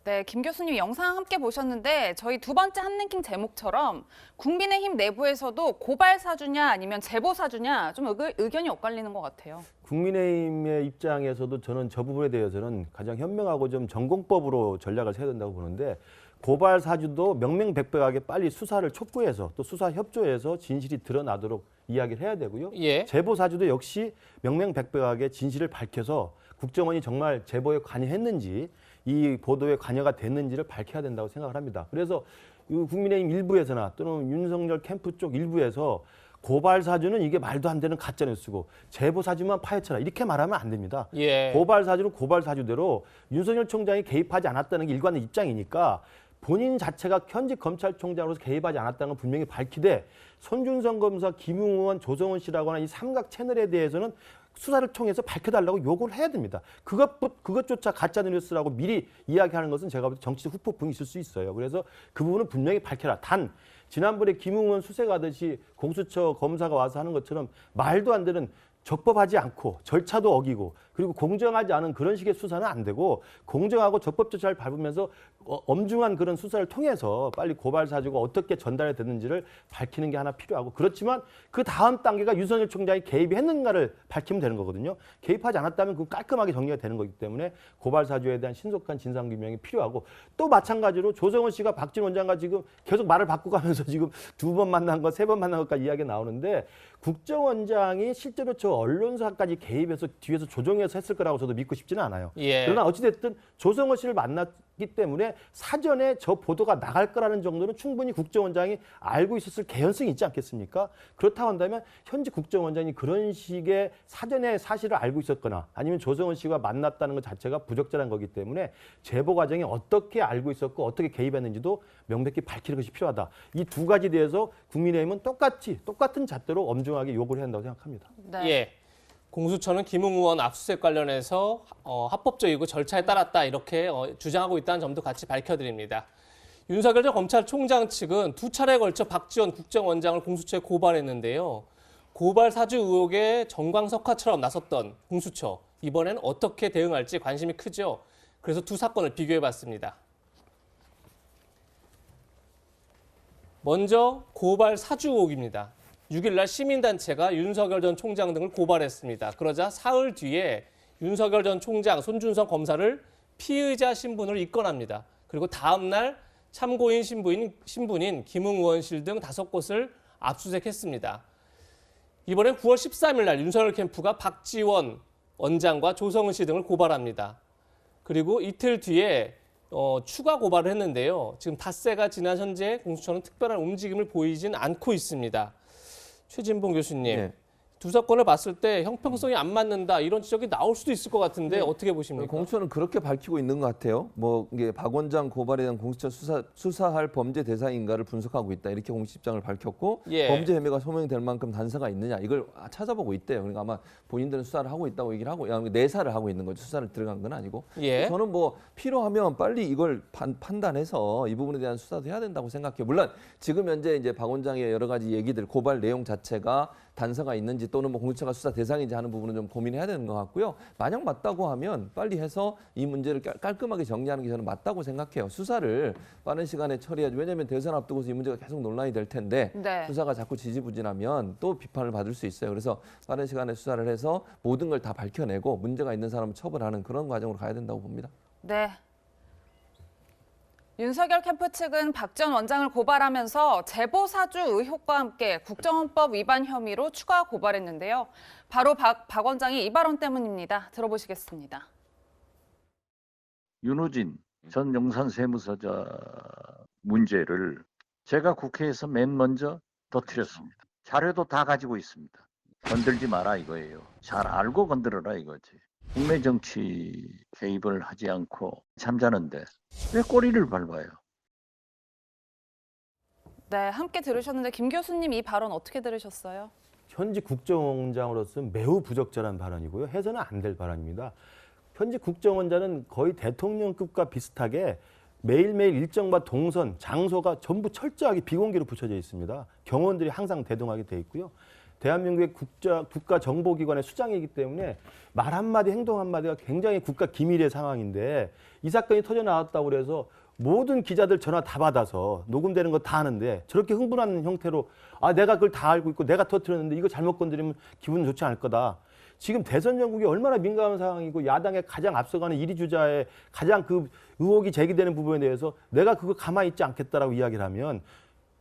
Speaker 2: 네, 김 교수님 영상 함께 보셨는데 저희 두 번째 한랭킹 제목처럼 국민의힘 내부에서도 고발 사주냐 아니면 제보 사주냐 좀 의견이 엇갈리는 것 같아요.
Speaker 5: 국민의힘의 입장에서도 저는 저 부분에 대해서는 가장 현명하고 좀 전공법으로 전략을 세워야 된다고 보는데 고발 사주도 명명백백하게 빨리 수사를 촉구해서 또 수사 협조해서 진실이 드러나도록 이야기를 해야 되고요.
Speaker 1: 예.
Speaker 5: 제보 사주도 역시 명명백백하게 진실을 밝혀서 국정원이 정말 제보에 관여했는지 이 보도에 관여가 됐는지를 밝혀야 된다고 생각을 합니다. 그래서 국민의힘 일부에서나 또는 윤석열 캠프 쪽 일부에서 고발 사주는 이게 말도 안 되는 가짜 뉴스고 제보 사주만 파헤쳐라 이렇게 말하면 안 됩니다.
Speaker 1: 예.
Speaker 5: 고발 사주는 고발 사주대로 윤석열 총장이 개입하지 않았다는 게 일관된 입장이니까 본인 자체가 현직 검찰총장으로서 개입하지 않았다는 걸 분명히 밝히되 손준성 검사, 김웅 의원, 조성은 씨라고 하는 이 삼각 채널에 대해서는 수사를 통해서 밝혀달라고 요구를 해야 됩니다. 그것조차 가짜 뉴스라고 미리 이야기하는 것은 제가 볼 때 정치적 후폭풍이 있을 수 있어요. 그래서 그 부분은 분명히 밝혀라. 단 지난번에 김웅 의원 수색하듯이 공수처 검사가 와서 하는 것처럼 말도 안 되는 적법하지 않고 절차도 어기고 그리고 공정하지 않은 그런 식의 수사는 안 되고 공정하고 적법 절차를 밟으면서 엄중한 그런 수사를 통해서 빨리 고발 사주가 어떻게 전달이 됐는지를 밝히는 게 하나 필요하고 그렇지만 그 다음 단계가 윤석열 총장이 개입이 했는가를 밝히면 되는 거거든요. 개입하지 않았다면 그 깔끔하게 정리가 되는 거기 때문에 고발 사주에 대한 신속한 진상규명이 필요하고 또 마찬가지로 조성은 씨가 박지원 원장과 지금 계속 말을 바꾸가면서 지금 2번 만난 것, 3번 만난 것까지 이야기가 나오는데 국정원장이 실제로 저 언론사까지 개입해서 뒤에서 조정해서 했을 거라고 저도 믿고 싶지는 않아요.
Speaker 1: 예.
Speaker 5: 그러나 어찌됐든 조성은 씨를 만났기 때문에 사전에 저 보도가 나갈 거라는 정도는 충분히 국정원장이 알고 있었을 개연성이 있지 않겠습니까? 그렇다고 한다면 현직 국정원장이 그런 식의 사전에 사실을 알고 있었거나 아니면 조성은 씨와 만났다는 것 자체가 부적절한 거기 때문에 제보 과정에 어떻게 알고 있었고 어떻게 개입했는지도 명백히 밝히는 것이 필요하다. 이 두 가지 대해서 국민의힘은 똑같은 잣대로 엄중하게 요구를 해야 한다고 생각합니다.
Speaker 2: 네.
Speaker 1: 예. 공수처는 김웅 의원 압수수색 관련해서 합법적이고 절차에 따랐다 이렇게 주장하고 있다는 점도 같이 밝혀드립니다. 윤석열 전 검찰총장 측은 2차례에 걸쳐 박지원 국정원장을 공수처에 고발했는데요. 고발 사주 의혹에 정광석화처럼 나섰던 공수처, 이번엔 어떻게 대응할지 관심이 크죠. 그래서 두 사건을 비교해봤습니다. 먼저 고발 사주 의혹입니다. 6일날 시민단체가 윤석열 전 총장 등을 고발했습니다. 그러자 사흘 뒤에 윤석열 전 총장, 손준성 검사를 피의자 신분으로 입건합니다. 그리고 다음 날 참고인 신분인 김웅 의원실 등 5곳을 압수수색했습니다. 이번엔 9월 13일 날 윤석열 캠프가 박지원 원장과 조성은 씨 등을 고발합니다. 그리고 이틀 뒤에 추가 고발을 했는데요. 지금 닷새가 지난 현재 공수처는 특별한 움직임을 보이진 않고 있습니다. 최진봉 교수님,
Speaker 8: 네.
Speaker 1: 두 사건을 봤을 때 형평성이 안 맞는다 이런 지적이 나올 수도 있을 것 같은데 어떻게 보십니까?
Speaker 8: 공수처는 그렇게 밝히고 있는 것 같아요. 뭐 이게 박 원장 고발에 대한 공수처 수사할 범죄 대상인가를 분석하고 있다 이렇게 공식 입장을 밝혔고
Speaker 1: 예.
Speaker 8: 범죄 혐의가 소명될 만큼 단서가 있느냐 이걸 찾아보고 있대요. 그러니까 아마 본인들은 수사를 하고 있다고 얘기를 하고 내사를 하고 있는 거죠. 수사를 들어간 건 아니고.
Speaker 1: 예.
Speaker 8: 저는 뭐 필요하면 빨리 이걸 판단해서 이 부분에 대한 수사도 해야 된다고 생각해요. 물론 지금 현재 이제 박 원장의 여러 가지 얘기들 고발 내용 자체가 단서가 있는지 또는 뭐 공수처가 수사 대상인지 하는 부분은 좀 고민해야 되는 것 같고요. 만약 맞다고 하면 빨리 해서 이 문제를 깔끔하게 정리하는 게 저는 맞다고 생각해요. 수사를 빠른 시간에 처리하죠. 왜냐하면 대선 앞두고서 이 문제가 계속 논란이 될 텐데
Speaker 2: 네.
Speaker 8: 수사가 자꾸 지지부진하면 또 비판을 받을 수 있어요. 그래서 빠른 시간에 수사를 해서 모든 걸 다 밝혀내고 문제가 있는 사람을 처벌하는 그런 과정으로 가야 된다고 봅니다.
Speaker 2: 네. 윤석열 캠프 측은 박 전 원장을 고발하면서 제보 사주 의혹과 함께 국정원법 위반 혐의로 추가 고발했는데요. 바로 박 원장이 이 발언 때문입니다. 들어보시겠습니다.
Speaker 17: 윤호진 전 용산세무서자 문제를 제가 국회에서 맨 먼저 터뜨렸습니다. 자료도 다 가지고 있습니다. 건들지 마라 이거예요. 잘 알고 건드려라 이거지. 국내 정치 개입을 하지 않고 잠자는데 왜 꼬리를 밟아요?
Speaker 2: 네, 함께 들으셨는데 김 교수님 이 발언 어떻게 들으셨어요?
Speaker 5: 현직 국정원장으로서는 매우 부적절한 발언이고요. 해서는 안 될 발언입니다. 현직 국정원장은 거의 대통령급과 비슷하게 매일매일 일정과 동선, 장소가 전부 철저하게 비공개로 붙여져 있습니다. 경호원들이 항상 대동하게 돼 있고요. 대한민국의 국가정보기관의 수장이기 때문에 말 한마디 행동 한마디가 굉장히 국가 기밀의 상황인데 이 사건이 터져 나왔다고 그래서 모든 기자들 전화 다 받아서 녹음되는 거 다 하는데 저렇게 흥분하는 형태로 내가 그걸 다 알고 있고 내가 터뜨렸는데 이거 잘못 건드리면 기분 좋지 않을 거다. 지금 대선 전국이 얼마나 민감한 상황이고 야당에 가장 앞서가는 1위 주자의 가장 그 의혹이 제기되는 부분에 대해서 내가 그거 가만히 있지 않겠다라고 이야기를 하면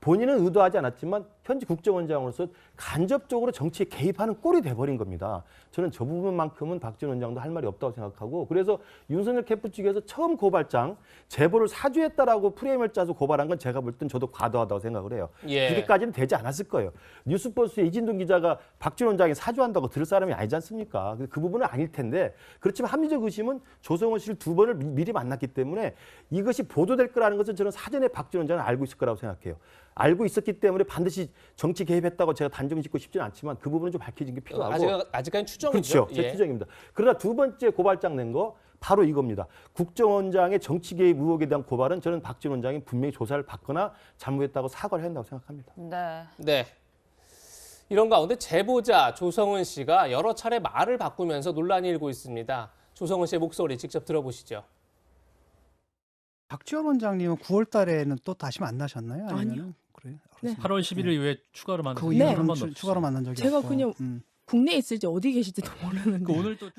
Speaker 5: 본인은 의도하지 않았지만 현직 국정원장으로서 간접적으로 정치에 개입하는 꼴이 돼버린 겁니다. 저는 저 부분만큼은 박 전 원장도 할 말이 없다고 생각하고 그래서 윤석열 캠프 측에서 처음 고발장 제보를 사주했다라고 프레임을 짜서 고발한 건 제가 볼 땐 저도 과도하다고 생각을 해요.
Speaker 1: 예.
Speaker 5: 그렇게까지는 되지 않았을 거예요. 뉴스버스의 이진동 기자가 박 전 원장이 사주한다고 들을 사람이 아니지 않습니까? 그 부분은 아닐 텐데 그렇지만 합리적 의심은 조성은 씨를 두 번을 미리 만났기 때문에 이것이 보도될 거라는 것은 저는 사전에 박 전 원장은 알고 있을 거라고 생각해요. 알고 있었기 때문에 반드시 정치 개입했다고 제가 단정 짓고 싶지는 않지만 그 부분은 좀 밝혀진 게 필요하고
Speaker 1: 아직까지는 추정이죠.
Speaker 5: 그렇죠. 제 추정입니다. 그러나 두 번째 고발장 낸 거 바로 이겁니다. 국정원장의 정치 개입 의혹에 대한 고발은 저는 박 전 원장이 분명히 조사를 받거나 잘못했다고 사과를 해야 한다고 생각합니다.
Speaker 2: 네.
Speaker 1: 이런 가운데 제보자 조성은 씨가 여러 차례 말을 바꾸면서 논란이 일고 있습니다. 조성은 씨의 목소리 직접 들어보시죠.
Speaker 18: 박지원 원장님은 9월 달에는 또 다시 만나셨나요?
Speaker 19: 아니요.
Speaker 18: 그래요?
Speaker 19: 네.
Speaker 20: 8월 11일 이후에 추가로 만난
Speaker 18: 그
Speaker 20: 적이
Speaker 18: 이후로
Speaker 20: 한
Speaker 18: 한
Speaker 20: 번도
Speaker 18: 번도 추가로 만난 적이
Speaker 19: 제가
Speaker 18: 없고.
Speaker 19: 그냥 국내에 있을지 어디 계실지도 모르는데.
Speaker 20: 오늘 또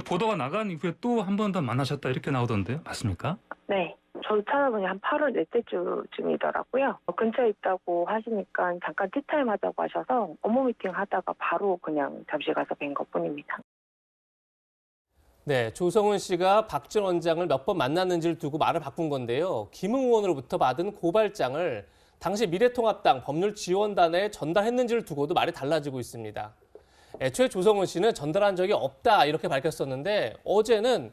Speaker 20: 보도가 나간 이후에 또 한 번 더 만나셨다 이렇게 나오던데요. 맞습니까?
Speaker 21: 네. 저도 찾아보니 한 8월 넷째 주쯤이더라고요. 근처에 있다고 하시니까 잠깐 티타임 하자고 하셔서 업무 미팅 하다가 바로 그냥 잠시 가서 뵌 것뿐입니다.
Speaker 1: 네, 조성은 씨가 박 전 원장을 몇 번 만났는지를 두고 말을 바꾼 건데요. 김웅 의원으로부터 받은 고발장을 당시 미래통합당 법률지원단에 전달했는지를 두고도 말이 달라지고 있습니다. 애초에 조성은 씨는 전달한 적이 없다 이렇게 밝혔었는데 어제는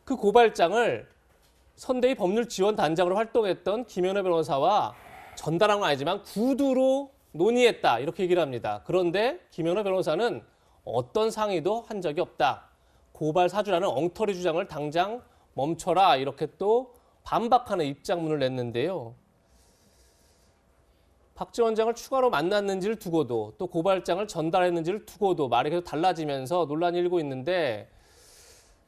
Speaker 1: 그 고발장을 선대위 법률지원단장으로 활동했던 김현우 변호사와 전달한 건 아니지만 구두로 논의했다 이렇게 얘기를 합니다. 그런데 김현우 변호사는 어떤 상의도 한 적이 없다. 고발 사주라는 엉터리 주장을 당장 멈춰라 이렇게 또 반박하는 입장문을 냈는데요. 박 전 원장을 추가로 만났는지를 두고도 또 고발장을 전달했는지를 두고도 말이 계속 달라지면서 논란이 일고 있는데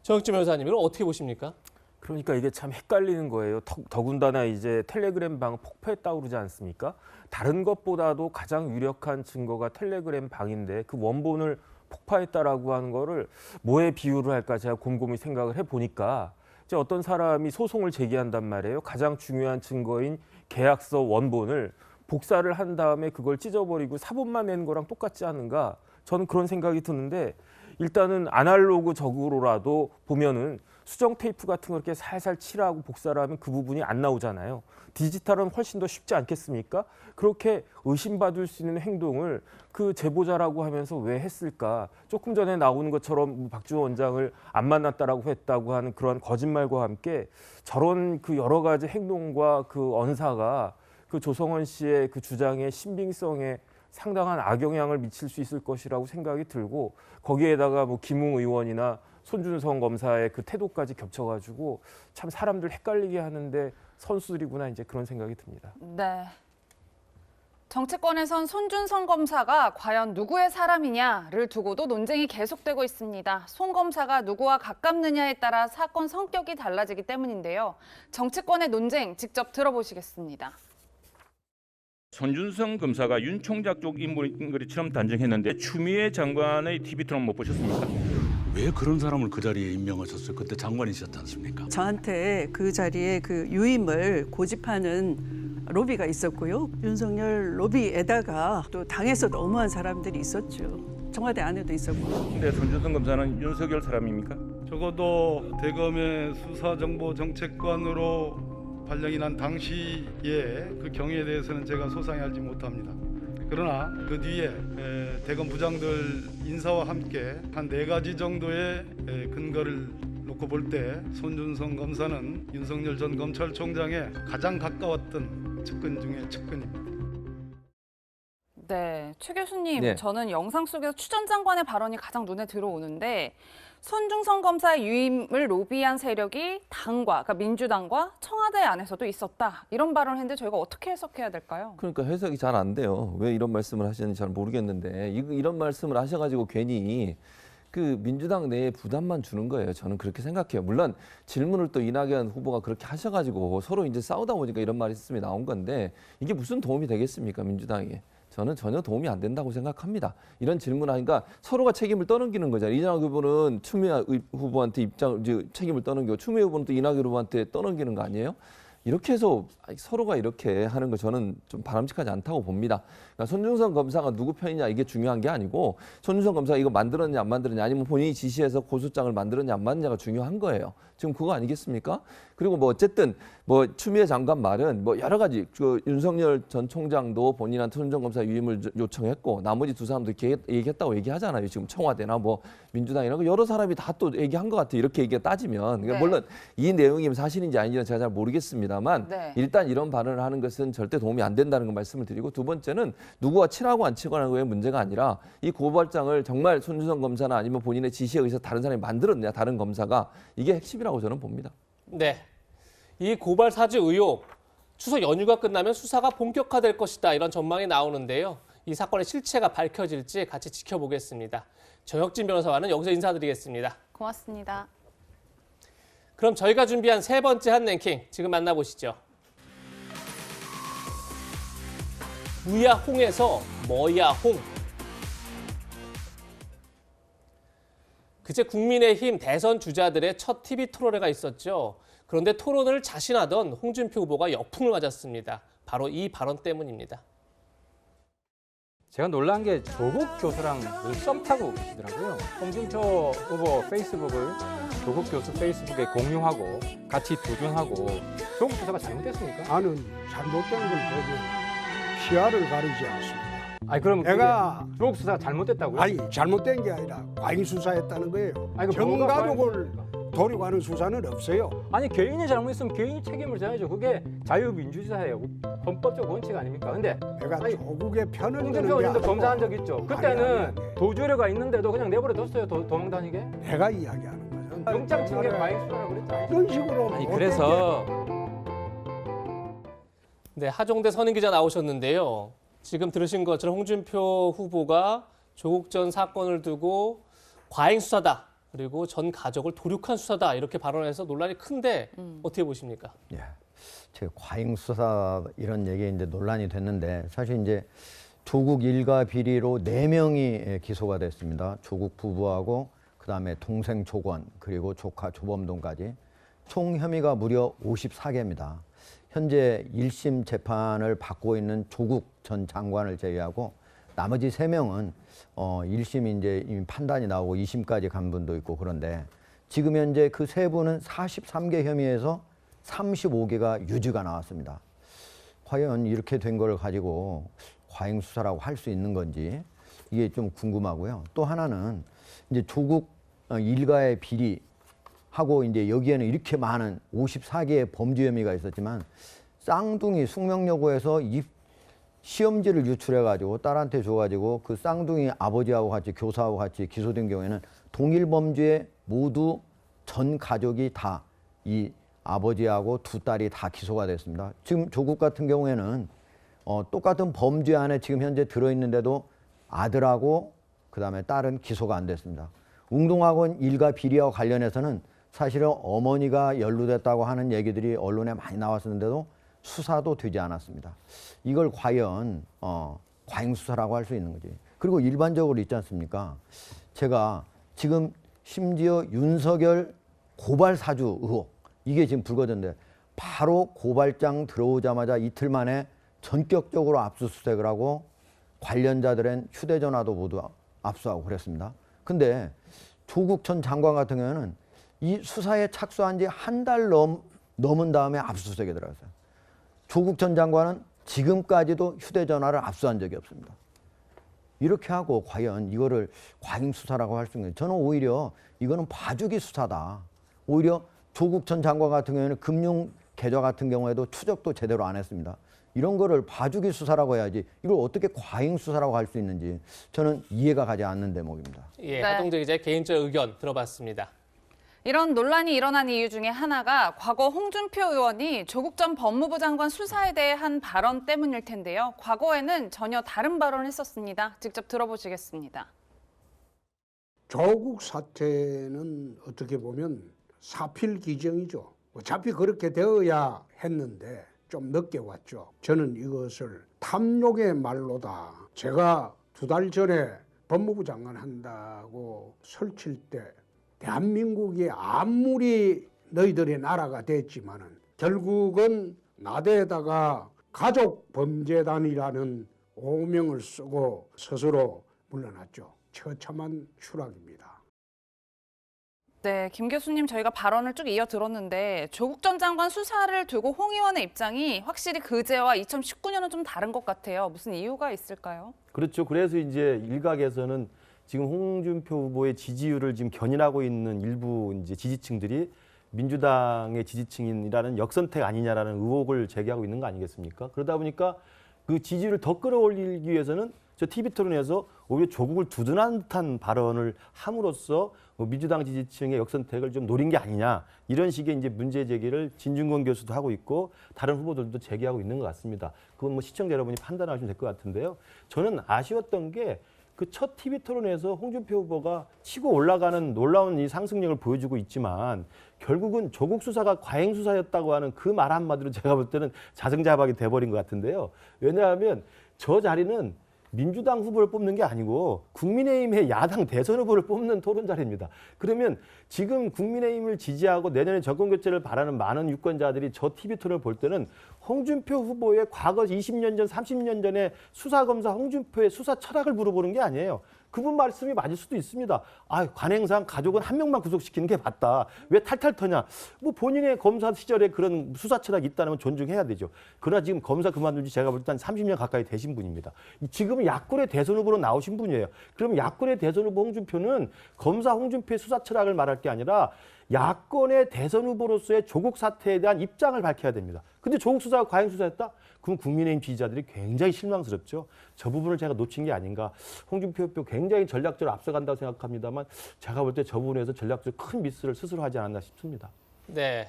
Speaker 1: 정혁준 변호사님 이걸 어떻게 보십니까?
Speaker 4: 그러니까 이게 참 헷갈리는 거예요. 더군다나 이제 텔레그램 방 폭파했다고 그러지 않습니까? 다른 것보다도 가장 유력한 증거가 텔레그램 방인데 그 원본을 폭파했다라고 하는 거를 뭐에 비유를 할까 제가 곰곰이 생각을 해보니까 이제 어떤 사람이 소송을 제기한단 말이에요. 가장 중요한 증거인 계약서 원본을 복사를 한 다음에 그걸 찢어버리고 사본만 낸 거랑 똑같지 않은가? 저는 그런 생각이 드는데 일단은 아날로그적으로라도 보면은 수정 테이프 같은 거 이렇게 살살 칠하고 복사를 하면 그 부분이 안 나오잖아요. 디지털은 훨씬 더 쉽지 않겠습니까? 그렇게 의심받을 수 있는 행동을 그 제보자라고 하면서 왜 했을까? 조금 전에 나오는 것처럼 박지원 원장을 안 만났다라고 했다고 하는 그런 거짓말과 함께 저런 그 여러 가지 행동과 그 언사가 그 조성원 씨의 그 주장의 신빙성에 상당한 악영향을 미칠 수 있을 것이라고 생각이 들고 거기에다가 뭐 김웅 의원이나 손준성 검사의 그 태도까지 겹쳐가지고 참 사람들 헷갈리게 하는데 선수들이구나 이제 그런 생각이 듭니다.
Speaker 2: 네. 정치권에선 손준성 검사가 과연 누구의 사람이냐를 두고도 논쟁이 계속되고 있습니다. 손 검사가 누구와 가깝느냐에 따라 사건 성격이 달라지기 때문인데요. 정치권의 논쟁 직접 들어보시겠습니다.
Speaker 3: 손준성 검사가 윤 총장 쪽 인물인 것처럼 단정했는데 추미애 장관의 TV 토론 못 보셨습니까?
Speaker 22: 왜 그런 사람을 그 자리에 임명하셨어요? 그때 장관이셨지 않습니까?
Speaker 23: 저한테 그 자리에 그 유임을 고집하는 로비가 있었고요. 윤석열 로비에다가 또 당에서 너무한 사람들이 있었죠. 청와대 안에도 있었고.
Speaker 3: 근데 손준성 검사는 윤석열 사람입니까?
Speaker 24: 적어도 대검의 수사정보정책관으로 발령이 난 당시에 그 경위에 대해서는 제가 소상히 알지 못합니다. 그러나 그 뒤에 대검 부장들 인사와 함께 한 4가지 정도의 근거를 놓고 볼 때 손준성 검사는 윤석열 전 검찰총장에 가장 가까웠던 측근 중에 측근입니다.
Speaker 2: 네, 최 교수님,
Speaker 8: 네.
Speaker 2: 저는 영상 속에서 추 전 장관의 발언이 가장 눈에 들어오는데 손준성 검사의 유임을 로비한 세력이 당과, 그러니까 민주당과 청와대 안에서도 있었다. 이런 발언을 했는데 저희가 어떻게 해석해야 될까요?
Speaker 8: 그러니까 해석이 잘 안 돼요. 왜 이런 말씀을 하시는지 잘 모르겠는데 이런 말씀을 하셔가지고 괜히 그 민주당 내에 부담만 주는 거예요. 저는 그렇게 생각해요. 물론 질문을 또 이낙연 후보가 그렇게 하셔가지고 서로 이제 싸우다 보니까 이런 말씀이 나온 건데 이게 무슨 도움이 되겠습니까, 민주당에? 저는 전혀 도움이 안 된다고 생각합니다. 이런 질문하니까 서로가 책임을 떠넘기는 거잖아요. 이낙연 후보는 추미애 후보한테 책임을 떠넘기고 추미애 후보는 또 이낙연 후보한테 떠넘기는 거 아니에요? 이렇게 해서 서로가 이렇게 하는 거 저는 좀 바람직하지 않다고 봅니다. 그러니까 손준성 검사가 누구 편이냐 이게 중요한 게 아니고 손준성 검사가 이거 만들었냐 안 만들었냐 아니면 본인이 지시해서 고소장을 만들었냐 안 만들었냐가 중요한 거예요. 지금 그거 아니겠습니까? 그리고 뭐 어쨌든 뭐 추미애 장관 말은 뭐 여러 가지 그 윤석열 전 총장도 본인한테 손준성 검사 유임을 요청했고 나머지 두 사람도 얘기했다고 얘기하잖아요. 지금 청와대나 뭐 민주당이나 여러 사람이 다 또 얘기한 것 같아요. 이렇게 따지면 그러니까
Speaker 2: 네.
Speaker 8: 물론 이 내용이 사실인지 아닌지는 제가 잘 모르겠습니다만
Speaker 2: 네.
Speaker 8: 일단 이런 발언을 하는 것은 절대 도움이 안 된다는 걸 말씀을 드리고 두 번째는 누구와 친하고 안 친하고의 문제가 아니라 이 고발장을 정말 손준성 검사나 아니면 본인의 지시에 의해서 다른 사람이 만들었냐 다른 검사가 이게 핵심이라고 저는 봅니다.
Speaker 1: 네, 이 고발 사주 의혹 추석 연휴가 끝나면 수사가 본격화될 것이다 이런 전망이 나오는데요. 이 사건의 실체가 밝혀질지 같이 지켜보겠습니다. 정혁진 변호사와는 여기서 인사드리겠습니다.
Speaker 2: 고맙습니다.
Speaker 1: 그럼 저희가 준비한 세 번째 한 랭킹 지금 만나보시죠. 무야 홍에서 뭐야 홍. 그제 국민의힘 대선 주자들의 첫 TV 토론회가 있었죠. 그런데 토론을 자신하던 홍준표 후보가 역풍을 맞았습니다. 바로 이 발언 때문입니다.
Speaker 16: 제가 놀란 게 조국 교수랑 썸 타고 계시더라고요. 홍준표 후보 페이스북을 조국 교수 페이스북에 공유하고 같이 두둔하고 조국 교수가 잘못됐습니까?
Speaker 14: 나는 잘못된 걸 보고 시야를 가리지 않습니다.
Speaker 16: 아니 그럼
Speaker 14: 내가
Speaker 16: 조국 수사가 잘못됐다고요?
Speaker 14: 아니 잘못된 게 아니라 과잉 수사했다는 거예요.
Speaker 16: 아니,
Speaker 14: 전
Speaker 16: 뭐가
Speaker 14: 가족을 도리고 수사는 없어요.
Speaker 16: 아니 개인이 잘못했으면 개인이 책임을 져야죠. 그게 자유민주주의사예요. 헌법적 원칙 아닙니까? 근데
Speaker 14: 내가 조국의 편을 드는
Speaker 16: 홍준표
Speaker 14: 게
Speaker 16: 의원도
Speaker 14: 아니고
Speaker 16: 검사한 적 있죠. 그때는 도주료가 있는데도 그냥 내버려뒀어요. 도망 다니게.
Speaker 14: 내가 이야기하는 거죠.
Speaker 16: 영장 징계 과잉 수사라고 그랬잖아요.
Speaker 14: 이런 식으로
Speaker 1: 아니 그래서 네, 하종대 선임 기자 나오셨는데요. 지금 들으신 것처럼 홍준표 후보가 조국 전 사건을 두고 과잉 수사다. 그리고 전 가족을 도륙한 수사다. 이렇게 발언해서 논란이 큰데 어떻게 보십니까?
Speaker 25: 예. 제가 과잉 수사 이런 얘기에 이제 논란이 됐는데 사실 이제 조국 일가 비리로 4명이 기소가 됐습니다. 조국 부부하고 그다음에 동생 조건 그리고 조카 조범동까지 총 혐의가 무려 54개입니다. 현재 1심 재판을 받고 있는 조국 전 장관을 제외하고 나머지 3명은 1심 이제 이미 판단이 나오고 2심까지 간 분도 있고 그런데 지금 현재 그 3분은 43개 혐의에서 35개가 유죄가 나왔습니다. 과연 이렇게 된 걸 가지고 과잉 수사라고 할 수 있는 건지 이게 좀 궁금하고요. 또 하나는 이제 조국 일가의 비리하고 이제 여기에는 이렇게 많은 54개의 범죄 혐의가 있었지만 쌍둥이 숙명여고에서 이 시험지를 유출해가지고 딸한테 줘가지고 그 쌍둥이 아버지하고 같이 교사하고 같이 기소된 경우에는 동일 범죄에 모두 전 가족이 다 이 아버지하고 두 딸이 다 기소가 됐습니다. 지금 조국 같은 경우에는 똑같은 범죄 안에 지금 현재 들어있는데도 아들하고 그다음에 딸은 기소가 안 됐습니다. 웅동학원 일가 비리와 관련해서는 사실은 어머니가 연루됐다고 하는 얘기들이 언론에 많이 나왔었는데도 수사도 되지 않았습니다. 이걸 과연 과잉 수사라고 할 수 있는 거지. 그리고 일반적으로 있지 않습니까? 제가 지금 심지어 윤석열 고발 사주 의혹 이게 지금 불거졌는데 바로 고발장 들어오자마자 이틀 만에 전격적으로 압수수색을 하고 관련자들은 휴대전화도 모두 압수하고 그랬습니다. 근데 조국 전 장관 같은 경우에는 이 수사에 착수한 지 한 달 넘은 다음에 압수수색에 들어갔어요. 조국 전 장관은 지금까지도 휴대전화를 압수한 적이 없습니다. 이렇게 하고 과연 이거를 과잉 수사라고 할 수 있는 거예요. 저는 오히려 이거는 봐주기 수사다. 오히려 조국 전 장관 같은 경우에는 금융 계좌 같은 경우에도 추적도 제대로 안 했습니다. 이런 거를 봐주기 수사라고 해야지 이걸 어떻게 과잉 수사라고 할 수 있는지 저는 이해가 가지 않는 대목입니다.
Speaker 1: 예, 하동재 기자의 개인적 의견 들어봤습니다.
Speaker 2: 이런 논란이 일어난 이유 중에 하나가 과거 홍준표 의원이 조국 전 법무부 장관 수사에 대해 한 발언 때문일 텐데요. 과거에는 전혀 다른 발언을 했었습니다. 직접 들어보시겠습니다.
Speaker 14: 조국 사태는 어떻게 보면 사필 기정이죠. 어차피 그렇게 되어야 했는데 좀 늦게 왔죠. 저는 이것을 탐욕의 말로다. 제가 2달 전에 법무부 장관 한다고 설칠 때 대한민국이 아무리 너희들의 나라가 됐지만은 결국은 나대에다가 가족범죄단이라는 오명을 쓰고 스스로 물러났죠. 처참한 추락입니다.
Speaker 2: 네, 김 교수님 저희가 발언을 쭉 이어 들었는데 조국 전 장관 수사를 두고 홍 의원의 입장이 확실히 그제와 2019년은 좀 다른 것 같아요. 무슨 이유가 있을까요?
Speaker 5: 그렇죠. 그래서 이제 일각에서는 지금 홍준표 후보의 지지율을 지금 견인하고 있는 일부 이제 지지층들이 민주당의 지지층이라는 역선택 아니냐라는 의혹을 제기하고 있는 거 아니겠습니까? 그러다 보니까 그 지지율을 더 끌어올리기 위해서는 저 TV 토론에서 오히려 조국을 두둔한 듯한 발언을 함으로써 민주당 지지층의 역선택을 좀 노린 게 아니냐 이런 식의 이제 문제 제기를 진중권 교수도 하고 있고 다른 후보들도 제기하고 있는 것 같습니다. 그건 뭐 시청자 여러분이 판단하시면 될 것 같은데요. 저는 아쉬웠던 게 그 첫 TV 토론에서 홍준표 후보가 치고 올라가는 놀라운 이 상승력을 보여주고 있지만 결국은 조국 수사가 과잉 수사였다고 하는 그 말 한마디로 제가 볼 때는 자승자박이 돼버린 것 같은데요. 왜냐하면 저 자리는 민주당 후보를 뽑는 게 아니고 국민의힘의 야당 대선 후보를 뽑는 토론 자리입니다. 그러면 지금 국민의힘을 지지하고 내년에 정권교체를 바라는 많은 유권자들이 저 TV 토론을 볼 때는 홍준표 후보의 과거 20년 전, 30년 전에 수사검사 홍준표의 수사 철학을 물어보는 게 아니에요. 그분 말씀이 맞을 수도 있습니다. 관행상 가족은 한 명만 구속시키는 게 맞다. 왜 탈탈 터냐. 뭐 본인의 검사 시절에 그런 수사 철학이 있다는 건 존중해야 되죠. 그러나 지금 검사 그만둔 지 제가 볼 때 한 30년 가까이 되신 분입니다. 지금은 야권의 대선 후보로 나오신 분이에요. 그럼 야권의 대선 후보 홍준표는 검사 홍준표의 수사 철학을 말할 게 아니라 야권의 대선 후보로서의 조국 사태에 대한 입장을 밝혀야 됩니다. 근데 조국 수사가 과잉 수사였다? 그럼 국민의힘 지지자들이 굉장히 실망스럽죠. 저 부분을 제가 놓친 게 아닌가. 홍준표 후보 굉장히 전략적으로 앞서간다고 생각합니다만 제가 볼 때 저 부분에서 전략적으로 큰 미스를 스스로 하지 않았나 싶습니다.
Speaker 1: 네,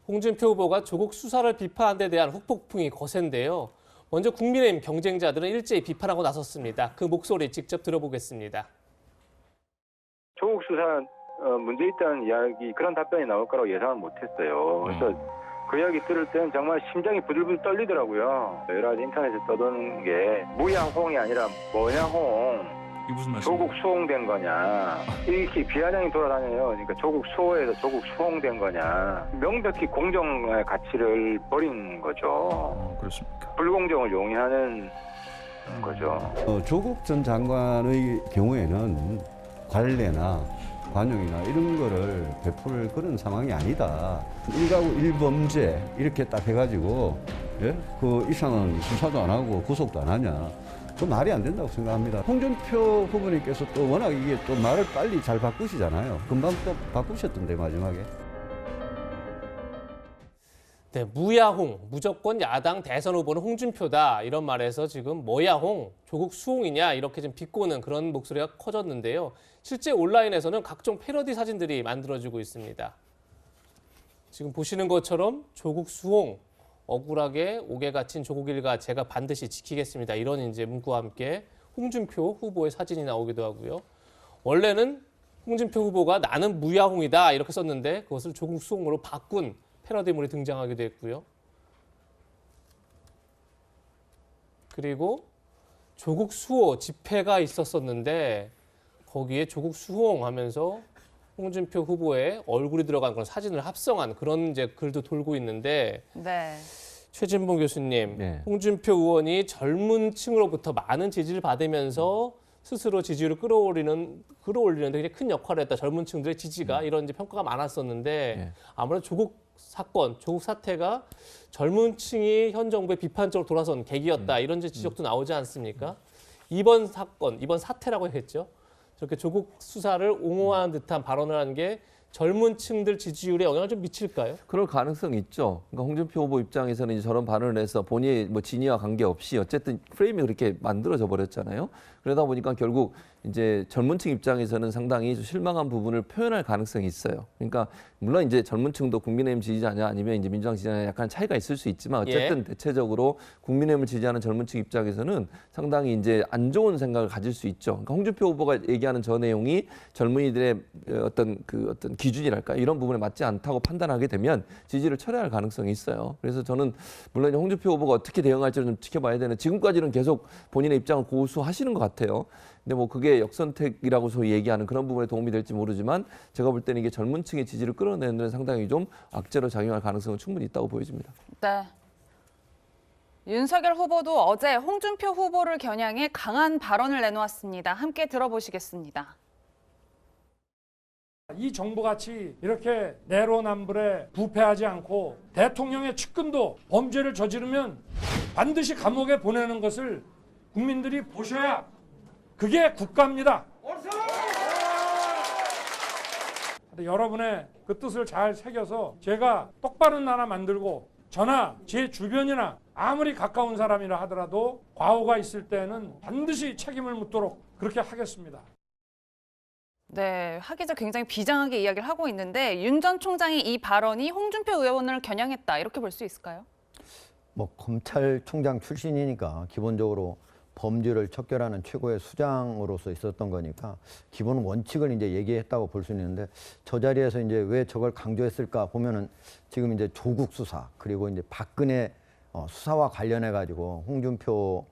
Speaker 1: 홍준표 후보가 조국 수사를 비판한 데 대한 후폭풍이 거센데요. 먼저 국민의힘 경쟁자들은 일제히 비판하고 나섰습니다. 그 목소리 직접 들어보겠습니다.
Speaker 6: 조국 수사 문제 있다는 이야기 그런 답변이 나올 거라고 예상은 못했어요. 그래서 그 이야기 들을 때는 정말 심장이 부들부들 떨리더라고요. 여러 가지 인터넷에 떠도는 게 무양홍이 아니라 뭐냐홍
Speaker 20: 이 무슨 말씀이에요?
Speaker 6: 조국 수홍된 거냐, 이렇게 비아냥이 돌아다녀요. 그러니까 조국 수호에서 조국 수홍된 거냐, 명백히 공정의 가치를 버린 거죠.
Speaker 22: 그렇습니까?
Speaker 6: 불공정을 용인하는 거죠.
Speaker 15: 조국 전 장관의 경우에는 관례나 관용이나 이런 거를 베풀 그런 상황이 아니다. 일가구 일범죄 이렇게 딱 해가지고 예? 그 이상은 수사도 안 하고 구속도 안 하냐. 그 말이 안 된다고 생각합니다. 홍준표 후보님께서 또 워낙 이게 또 말을 빨리 잘 바꾸시잖아요. 금방 또 바꾸셨던데 마지막에.
Speaker 1: 네, 무야홍, 무조건 야당 대선 후보는 홍준표다 이런 말에서 지금 뭐야홍, 조국 수홍이냐 이렇게 좀 비꼬는 그런 목소리가 커졌는데요. 실제 온라인에서는 각종 패러디 사진들이 만들어지고 있습니다. 지금 보시는 것처럼 조국 수홍, 억울하게 옥에 갇힌 조국 일가 제가 반드시 지키겠습니다. 이런 이제 문구와 함께 홍준표 후보의 사진이 나오기도 하고요. 원래는 홍준표 후보가 나는 무야홍이다 이렇게 썼는데 그것을 조국 수홍으로 바꾼 패러디물이 등장하기도 했고요. 그리고 조국 수호 집회가 있었었는데 거기에 조국 수홍 하면서 홍준표 후보의 얼굴이 들어간 그런 사진을 합성한 그런 이제 글도 돌고 있는데
Speaker 2: 네.
Speaker 1: 최진봉 교수님,
Speaker 8: 네.
Speaker 1: 홍준표 의원이 젊은 층으로부터 많은 지지를 받으면서 스스로 지지율을 끌어올리는데 굉장히 큰 역할을 했다. 젊은 층들의 지지가 이런 이제 평가가 많았었는데 아무래도 조국 사건, 조국 사태가 젊은 층이 현 정부에 비판적으로 돌아선 계기였다. 이런 이제 지적도 나오지 않습니까? 이번 사건, 이번 사태라고 했죠. 저렇게 조국 수사를 옹호하는 듯한 발언을 한 게 젊은 층들 지지율에 영향을 좀 미칠까요?
Speaker 8: 그럴 가능성이 있죠. 그러니까 홍준표 후보 입장에서는 이제 저런 발언을 해서 본인의 뭐 진위와 관계없이 어쨌든 프레임이 그렇게 만들어져 버렸잖아요. 그러다 보니까 결국 이제 젊은 층 입장에서는 상당히 실망한 부분을 표현할 가능성이 있어요. 그러니까 물론 이제 젊은 층도 국민의힘 지지자냐 아니면 이제 민주당 지지자냐 약간 차이가 있을 수 있지만 어쨌든 대체적으로 국민의힘을 지지하는 젊은 층 입장에서는 상당히 이제 안 좋은 생각을 가질 수 있죠. 그러니까 홍준표 후보가 얘기하는 저 내용이 젊은이들의 어떤 기준이랄까 이런 부분에 맞지 않다고 판단하게 되면 지지를 철회할 가능성이 있어요. 그래서 저는 물론 홍준표 후보가 어떻게 대응할지를 좀 지켜봐야 되는 지금까지는 계속 본인의 입장을 고수하시는 것 같아요. 근데 뭐 그게 역선택이라고 소위 얘기하는 그런 부분에 도움이 될지 모르지만 제가 볼 때는 이게 젊은 층의 지지를 끌어내는 데는 상당히 좀 악재로 작용할 가능성은 충분히 있다고 보여집니다.
Speaker 2: 네. 윤석열 후보도 어제 홍준표 후보를 겨냥해 강한 발언을 내놓았습니다. 함께 들어보시겠습니다.
Speaker 10: 이 정부같이 이렇게 내로남불에 부패하지 않고 대통령의 측근도 범죄를 저지르면 반드시 감옥에 보내는 것을 국민들이 보셔야 그게 국가입니다. 여러분의 그 뜻을 잘 새겨서 제가 똑바른 나라 만들고 저나 제 주변이나 아무리 가까운 사람이라 하더라도 과오가 있을 때는 반드시 책임을 묻도록 그렇게 하겠습니다.
Speaker 2: 네, 하 기자 굉장히 비장하게 이야기를 하고 있는데 윤 전 총장이 이 발언이 홍준표 의원을 겨냥했다 이렇게 볼 수 있을까요?
Speaker 25: 뭐 검찰총장 출신이니까 기본적으로 범죄를 척결하는 최고의 수장으로서 있었던 거니까 기본 원칙을 이제 얘기했다고 볼 수 있는데 저 자리에서 이제 왜 저걸 강조했을까 보면은 지금 이제 조국 수사 그리고 이제 박근혜 수사와 관련해 가지고 홍준표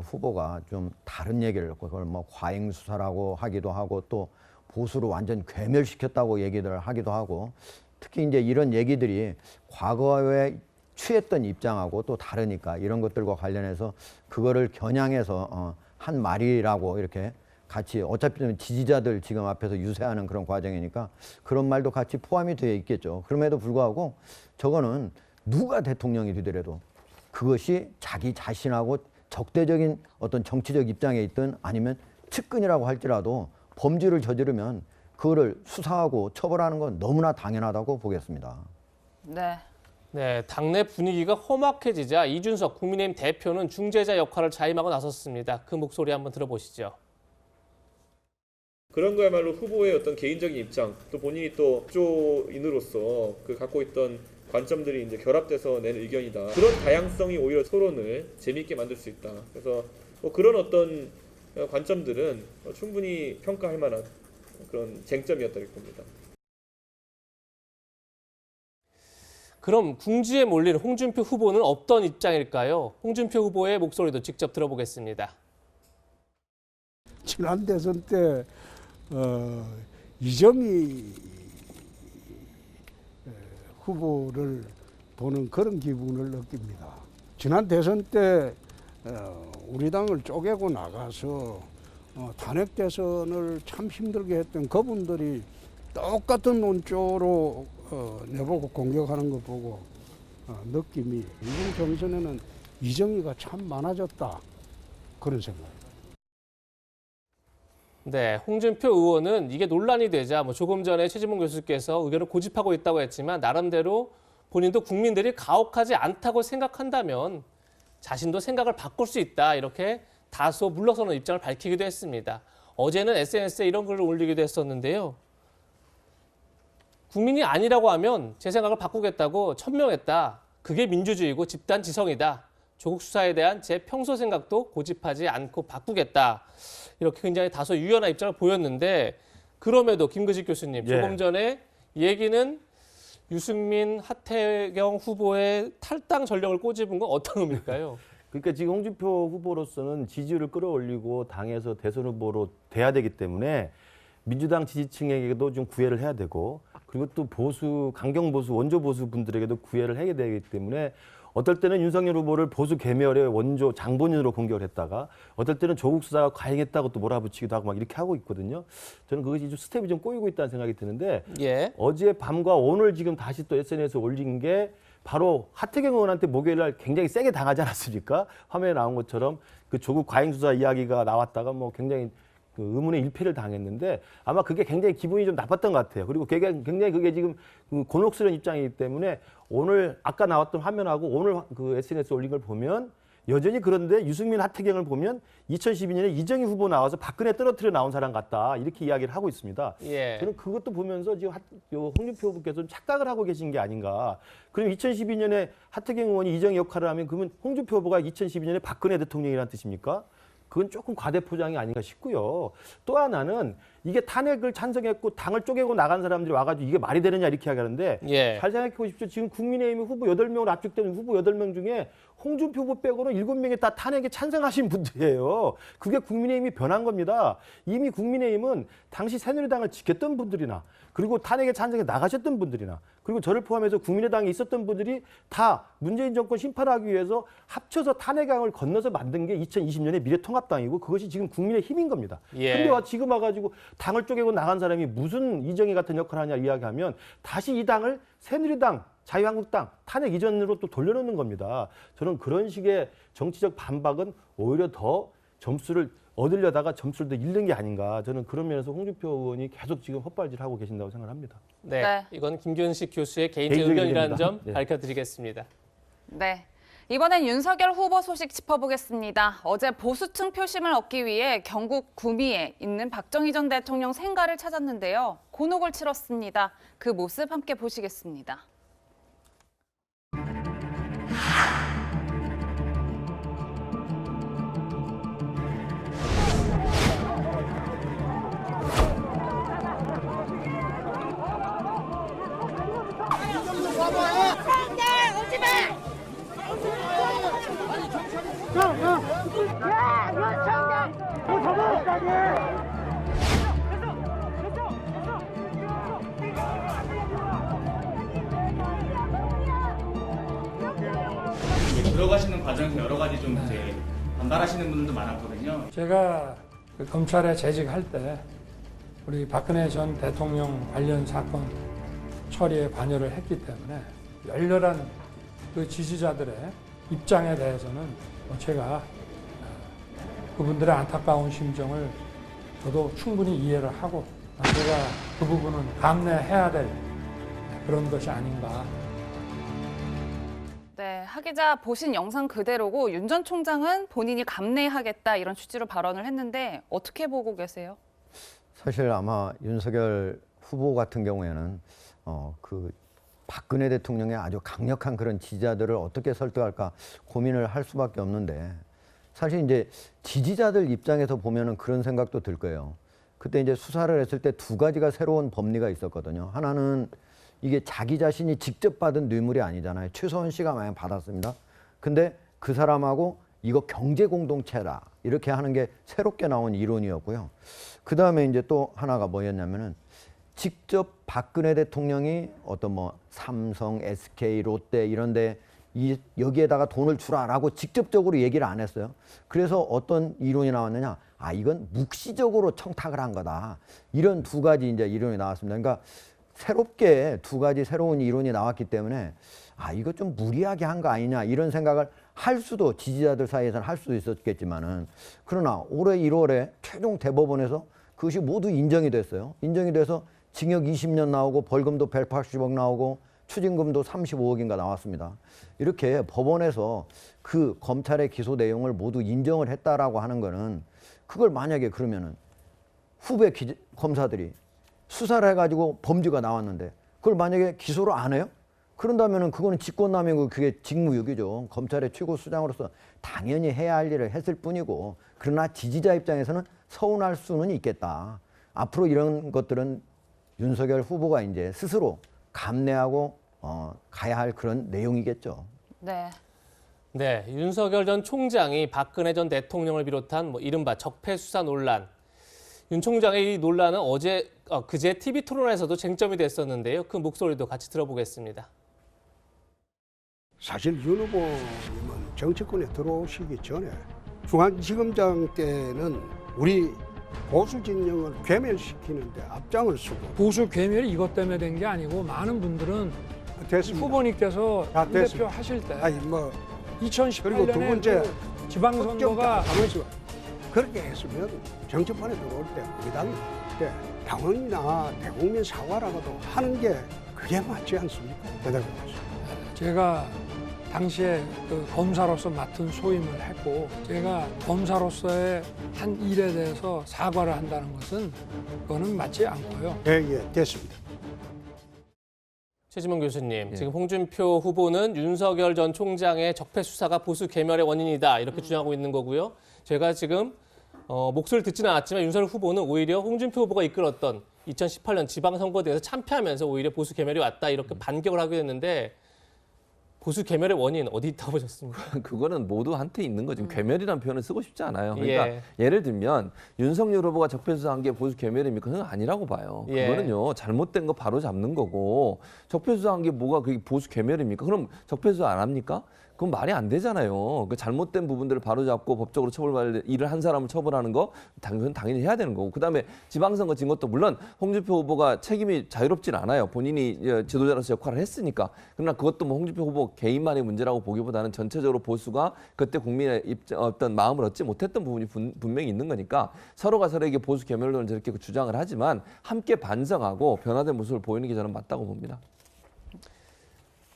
Speaker 25: 후보가 좀 다른 얘기를 그걸 뭐 과잉 수사라고 하기도 하고 또 보수로 완전 괴멸시켰다고 얘기를 하기도 하고 특히 이제 이런 얘기들이 과거에 취했던 입장하고 또 다르니까 이런 것들과 관련해서 그거를 겨냥해서 한 말이라고 이렇게 같이 어차피 지지자들 지금 앞에서 유세하는 그런 과정이니까 그런 말도 같이 포함이 되어 있겠죠. 그럼에도 불구하고 저거는 누가 대통령이 되더라도 그것이 자기 자신하고 적대적인 어떤 정치적 입장에 있든 아니면 측근이라고 할지라도 범죄를 저지르면 그거를 수사하고 처벌하는 건 너무나 당연하다고 보겠습니다.
Speaker 2: 네.
Speaker 1: 네, 당내 분위기가 험악해지자 이준석 국민의힘 대표는 중재자 역할을 자임하고 나섰습니다. 그 목소리 한번 들어보시죠.
Speaker 7: 그런 거야말로 후보의 어떤 개인적인 입장, 또 본인이 또 법조인으로서 그 갖고 있던 관점들이 이제 결합돼서 낸 의견이다. 그런 다양성이 오히려 토론을 재미있게 만들 수 있다. 그래서 뭐 그런 어떤 관점들은 충분히 평가할 만한 그런 쟁점이었다 이렇게 봅니다.
Speaker 1: 그럼 궁지에 몰린 홍준표 후보는 어떤 입장일까요? 홍준표 후보의 목소리도 직접 들어보겠습니다.
Speaker 14: 지난 대선 때 이정희 후보를 보는 그런 기분을 느낍니다. 지난 대선 때 우리 당을 쪼개고 나가서 탄핵 대선을 참 힘들게 했던 그분들이 똑같은 논조로 내보고 공격하는 거 보고 느낌이 이번 경선에는 이정희가 참 많아졌다 그런 생각입니다.
Speaker 1: 네, 홍준표 의원은 이게 논란이 되자 조금 전에 최진봉 교수께서 의견을 고집하고 있다고 했지만 나름대로 본인도 국민들이 가혹하지 않다고 생각한다면 자신도 생각을 바꿀 수 있다 이렇게 다소 물러서는 입장을 밝히기도 했습니다. 어제는 SNS에 이런 글을 올리기도 했었는데요. 국민이 아니라고 하면 제 생각을 바꾸겠다고 천명했다. 그게 민주주의고 집단 지성이다. 조국 수사에 대한 제 평소 생각도 고집하지 않고 바꾸겠다. 이렇게 굉장히 다소 유연한 입장을 보였는데 그럼에도 김근식 교수님 조금 전에 얘기는 유승민, 하태경 후보의 탈당 전력을 꼬집은 건 어떤 의미일까요?
Speaker 5: 그러니까 지금 홍준표 후보로서는 지지율을 끌어올리고 당에서 대선 후보로 돼야 되기 때문에 민주당 지지층에게도 좀 구애를 해야 되고 그리고 또 보수, 강경 보수, 원조 보수 분들에게도 구애를 해야 되기 때문에 어떨 때는 윤석열 후보를 보수 계멸의 원조 장본인으로 공격을 했다가 어떨 때는 조국 수사가 과잉했다고 또 몰아붙이기도 하고 막 이렇게 하고 있거든요. 저는 그것이 좀 스텝이 좀 꼬이고 있다는 생각이 드는데 어제 밤과 오늘 지금 다시 또 SNS에 올린 게 바로 하태경 의원한테 목요일 날 굉장히 세게 당하지 않았습니까? 화면에 나온 것처럼 그 조국 과잉 수사 이야기가 나왔다가 굉장히 그 의문의 일패를 당했는데 아마 그게 굉장히 기분이 좀 나빴던 것 같아요. 그리고 굉장히 그게 지금 곤혹스러운 입장이기 때문에 오늘 아까 나왔던 화면하고 오늘 그 SNS 올린 걸 보면 여전히 그런데 유승민, 하태경을 보면 2012년에 이정희 후보 나와서 박근혜 떨어뜨려 나온 사람 같다 이렇게 이야기를 하고 있습니다. 저는 그것도 보면서 지금 홍준표 후보께서 좀 착각을 하고 계신 게 아닌가. 그럼 2012년에 하태경 의원이 이정희 역할을 하면 그러면 홍준표 후보가 2012년에 박근혜 대통령이라는 뜻입니까? 그건 조금 과대포장이 아닌가 싶고요. 또 하나는 이게 탄핵을 찬성했고 당을 쪼개고 나간 사람들이 와가지고 이게 말이 되느냐 이렇게 이야기하는데 잘 생각해 보십시오. 지금 국민의힘이 후보 8명으로 압축된 후보 8명 중에 홍준표 후보 빼고는 7명이 다 탄핵에 찬성하신 분들이에요. 그게 국민의힘이 변한 겁니다. 이미 국민의힘은 당시 새누리당을 지켰던 분들이나 그리고 탄핵에 찬성해 나가셨던 분들이나 그리고 저를 포함해서 국민의당에 있었던 분들이 다 문재인 정권 심판하기 위해서 합쳐서 탄핵안을 건너서 만든 게 2020년의 미래통합당이고 그것이 지금 국민의힘인 겁니다. 근데 지금 와가지고 당을 쪼개고 나간 사람이 무슨 이정희 같은 역할을 하냐 이야기하면 다시 이 당을 새누리당, 자유한국당 탄핵 이전으로 또 돌려놓는 겁니다. 저는 그런 식의 정치적 반박은 오히려 더 점수를 얻으려다가 점수를 더 잃는 게 아닌가. 저는 그런 면에서 홍준표 의원이 계속 지금 헛발질하고 계신다고 생각합니다.
Speaker 1: 네, 이건 김균식 교수의 개인적 의견이라는 점 밝혀드리겠습니다.
Speaker 2: 네. 이번엔 윤석열 후보 소식 짚어보겠습니다. 어제 보수층 표심을 얻기 위해 경북 구미에 있는 박정희 전 대통령 생가를 찾았는데요. 곤혹을 치렀습니다. 그 모습 함께 보시겠습니다.
Speaker 9: 들어가시는 과정에서 여러 가지 좀 이제 반발하시는 분들도 많았거든요.
Speaker 10: 제가 그 검찰에 재직할 때 우리 박근혜 전 대통령 관련 사건 처리에 관여를 했기 때문에 열렬한 그 지지자들의 입장에 대해서는 제가 그분들의 안타까운 심정을 저도 충분히 이해를 하고 제가 그 부분은 감내해야 될 그런 것이 아닌가.
Speaker 2: 네, 하 기자 보신 영상 그대로고 윤 전 총장은 본인이 감내하겠다 이런 취지로 발언을 했는데 어떻게 보고 계세요?
Speaker 25: 사실 아마 윤석열 후보 같은 경우에는 그 박근혜 대통령의 아주 강력한 그런 지지자들을 어떻게 설득할까 고민을 할 수밖에 없는데 사실 이제 지지자들 입장에서 보면은 그런 생각도 들 거예요. 그때 이제 수사를 했을 때 두 가지가 새로운 법리가 있었거든요. 하나는 이게 자기 자신이 직접 받은 뇌물이 아니잖아요. 최소한 씨가 만약 받았습니다. 근데 그 사람하고 이거 경제 공동체라 이렇게 하는 게 새롭게 나온 이론이었고요. 그 다음에 이제 또 하나가 뭐였냐면은 직접 박근혜 대통령이 어떤 뭐 삼성, SK, 롯데 이런데 여기에다가 돈을 주라라고 직접적으로 얘기를 안 했어요. 그래서 어떤 이론이 나왔느냐? 아, 이건 묵시적으로 청탁을 한 거다. 이런 두 가지 이제 이론이 나왔습니다. 그러니까 새롭게 두 가지 새로운 이론이 나왔기 때문에 아, 이거 좀 무리하게 한 거 아니냐 이런 생각을 할 수도 지지자들 사이에서는 할 수도 있었겠지만은 그러나 올해 1월에 최종 대법원에서 그것이 모두 인정이 됐어요. 인정이 돼서 징역 20년 나오고 벌금도 180억 나오고 추징금도 35억인가 나왔습니다. 이렇게 법원에서 그 검찰의 기소 내용을 모두 인정을 했다라고 하는 거는 그걸 만약에 그러면은 후배 검사들이 수사를 해가지고 범죄가 나왔는데 그걸 만약에 기소를 안 해요? 그런다면은 그거는 직권남용이고 그게 직무유기죠. 검찰의 최고 수장으로서 당연히 해야 할 일을 했을 뿐이고 그러나 지지자 입장에서는 서운할 수는 있겠다. 앞으로 이런 것들은 윤석열 후보가 이제 스스로 감내하고 가야 할 그런 내용이겠죠.
Speaker 2: 네.
Speaker 1: 네, 윤석열 전 총장이 박근혜 전 대통령을 비롯한 뭐 이른바 적폐 수사 논란. 윤 총장의 이 논란은 그제 TV 토론에서도 쟁점이 됐었는데요. 그 목소리도 같이 들어보겠습니다.
Speaker 14: 사실 윤 후보님은 정치권에 들어오시기 전에 중앙지검장 때는 우리 보수 진영을 괴멸시키는데 앞장을 서고
Speaker 10: 보수 괴멸이 이것 때문에 된 게 아니고 많은 분들은
Speaker 14: 됐습니다.
Speaker 10: 후보님께서 대표 하실 때
Speaker 14: 아니 뭐
Speaker 10: 2018년에
Speaker 14: 그리고 두 번째
Speaker 10: 그 지방선거가
Speaker 14: 그렇게 했으면 정치판에 들어올 때 우리 당이 당원이나 대국민 사과라고도 하는 게 그게 맞지 않습니까? 대답해 보시죠.
Speaker 10: 제가 당시에 그 검사로서 맡은 소임을 했고 제가 검사로서의 한 일에 대해서 사과를 한다는 것은 그거는 맞지 않고요.
Speaker 14: 예, 됐습니다.
Speaker 1: 최지문 교수님, 지금 홍준표 후보는 윤석열 전 총장의 적폐 수사가 보수 괴멸의 원인이다 이렇게 주장하고 있는 거고요. 제가 지금 목소리를 듣지는 않았지만 윤석열 후보는 오히려 홍준표 후보가 이끌었던 2018년 지방선거대에서 참패하면서 오히려 보수 괴멸이 왔다 이렇게 반격을 하게 됐는데 보수 괴멸의 원인 어디 있다고 보셨습니까?
Speaker 8: 그거는 모두 한테 있는 거죠. 괴멸이라는 표현을 쓰고 싶지 않아요. 그러니까 예를 들면 윤석열 후보가 적폐 수사한 게 보수 괴멸입니까? 그건 아니라고 봐요. 그거는요 잘못된 거 바로 잡는 거고 적폐 수사한 게 뭐가 그게 보수 괴멸입니까? 그럼 적폐 수사 안 합니까? 그건 말이 안 되잖아요. 그 잘못된 부분들을 바로잡고 법적으로 처벌받을 일을 한 사람을 처벌하는 거 당연히 해야 되는 거고. 그다음에 지방선거 진 것도 물론 홍준표 후보가 책임이 자유롭진 않아요. 본인이 지도자로서 역할을 했으니까. 그러나 그것도 뭐 홍준표 후보 개인만의 문제라고 보기보다는 전체적으로 보수가 그때 국민의 어떤 마음을 얻지 못했던 부분이 분명히 있는 거니까 서로가 서로에게 보수 괴멸론을 저렇게 주장을 하지만 함께 반성하고 변화된 모습을 보이는 게 저는 맞다고 봅니다.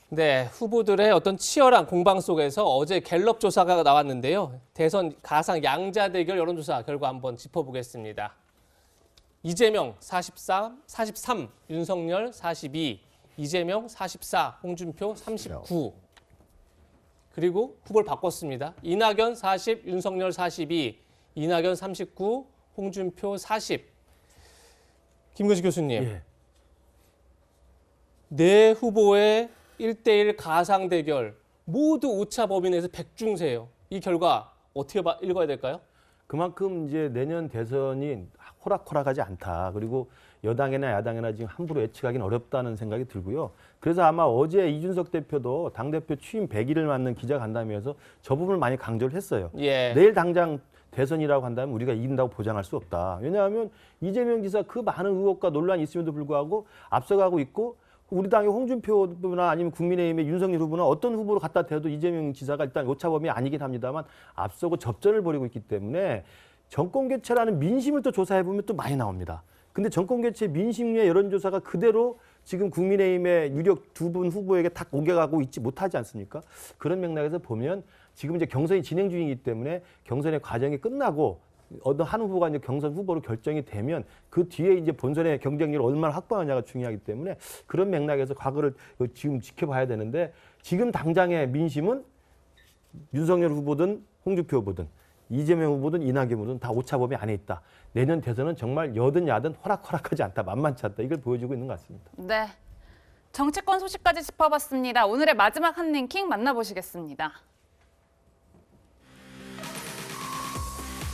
Speaker 1: 네, 후보들의 어떤 치열한 공방 속에서 어제 갤럽 조사가 나왔는데요. 대선 가상 양자 대결 여론조사 결과 한번 짚어보겠습니다. 이재명 43, 윤석열 42, 이재명 44, 홍준표 39. 그리고 후보를 바꿨습니다. 이낙연 40, 윤석열 42, 이낙연 39, 홍준표 40. 김근식 교수님. 네 후보의 1대1 가상 대결 모두 오차 범위 내에서 백중세예요. 이 결과 어떻게 읽어야 될까요?
Speaker 5: 그만큼 이제 내년 대선이 호락호락하지 않다. 그리고 여당이나 야당이나 지금 함부로 예측하기는 어렵다는 생각이 들고요. 그래서 아마 어제 이준석 대표도 당대표 취임 100일을 맞는 기자간담회에서 저 부분을 많이 강조를 했어요. 내일 당장 대선이라고 한다면 우리가 이긴다고 보장할 수 없다. 왜냐하면 이재명 지사 그 많은 의혹과 논란이 있음에도 불구하고 앞서가고 있고 우리 당의 홍준표 후보나 아니면 국민의힘의 윤석열 후보나 어떤 후보로 갖다 대도 이재명 지사가 일단 오차범위 아니긴 합니다만 앞서고 접전을 벌이고 있기 때문에 정권 교체라는 민심을 또 조사해보면 또 많이 나옵니다. 근데 정권 교체 민심의 여론조사가 그대로 지금 국민의힘의 유력 두 분 후보에게 딱 옮겨가고 있지 못하지 않습니까? 그런 맥락에서 보면 지금 이제 경선이 진행 중이기 때문에 경선의 과정이 끝나고 어느 한 후보가 이제 경선 후보로 결정이 되면 그 뒤에 이제 본선의 경쟁력을 얼마나 확보하느냐가 중요하기 때문에 그런 맥락에서 과거를 지금 지켜봐야 되는데 지금 당장의 민심은 윤석열 후보든 홍준표 후보든 이재명 후보든 이낙연 후보든 다 오차범위 안에 있다. 내년 대선은 정말 여든 야든 호락호락하지 않다. 만만치 않다. 이걸 보여주고 있는 것 같습니다.
Speaker 2: 네, 정치권 소식까지 짚어봤습니다. 오늘의 마지막 한 랭킹 만나보시겠습니다.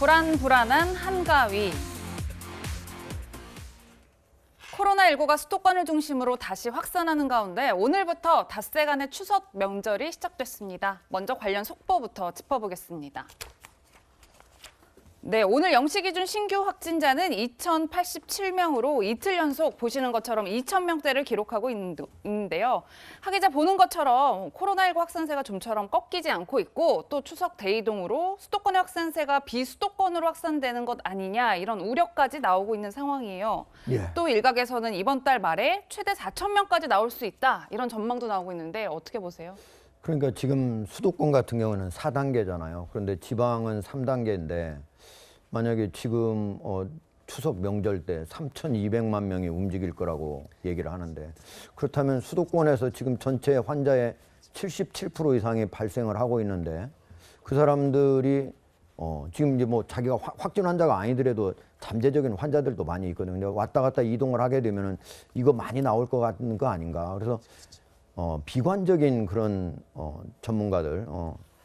Speaker 2: 불안불안한 한가위. 코로나19가 수도권을 중심으로 다시 확산하는 가운데 오늘부터 닷새 간의 추석 명절이 시작됐습니다. 먼저 관련 속보부터 짚어보겠습니다. 네, 오늘 0시 기준 신규 확진자는 2,087명으로 이틀 연속 보시는 것처럼 2,000명대를 기록하고 있는데요. 하 기자 보는 것처럼 코로나19 확산세가 좀처럼 꺾이지 않고 있고 또 추석 대이동으로 수도권의 확산세가 비수도권으로 확산되는 것 아니냐 이런 우려까지 나오고 있는 상황이에요.
Speaker 25: 예.
Speaker 2: 또 일각에서는 이번 달 말에 최대 4,000명까지 나올 수 있다 이런 전망도 나오고 있는데 어떻게 보세요?
Speaker 25: 그러니까 지금 수도권 같은 경우는 4단계잖아요. 그런데 지방은 3단계인데 만약에 지금 추석 명절 때 3,200만 명이 움직일 거라고 얘기를 하는데 그렇다면 수도권에서 지금 전체 환자의 77% 이상이 발생을 하고 있는데 그 사람들이 지금 이제 뭐 자기가 확진 환자가 아니더라도 잠재적인 환자들도 많이 있거든요. 왔다 갔다 이동을 하게 되면은 이거 많이 나올 것 같은 거 아닌가. 그래서 비관적인 그런 전문가들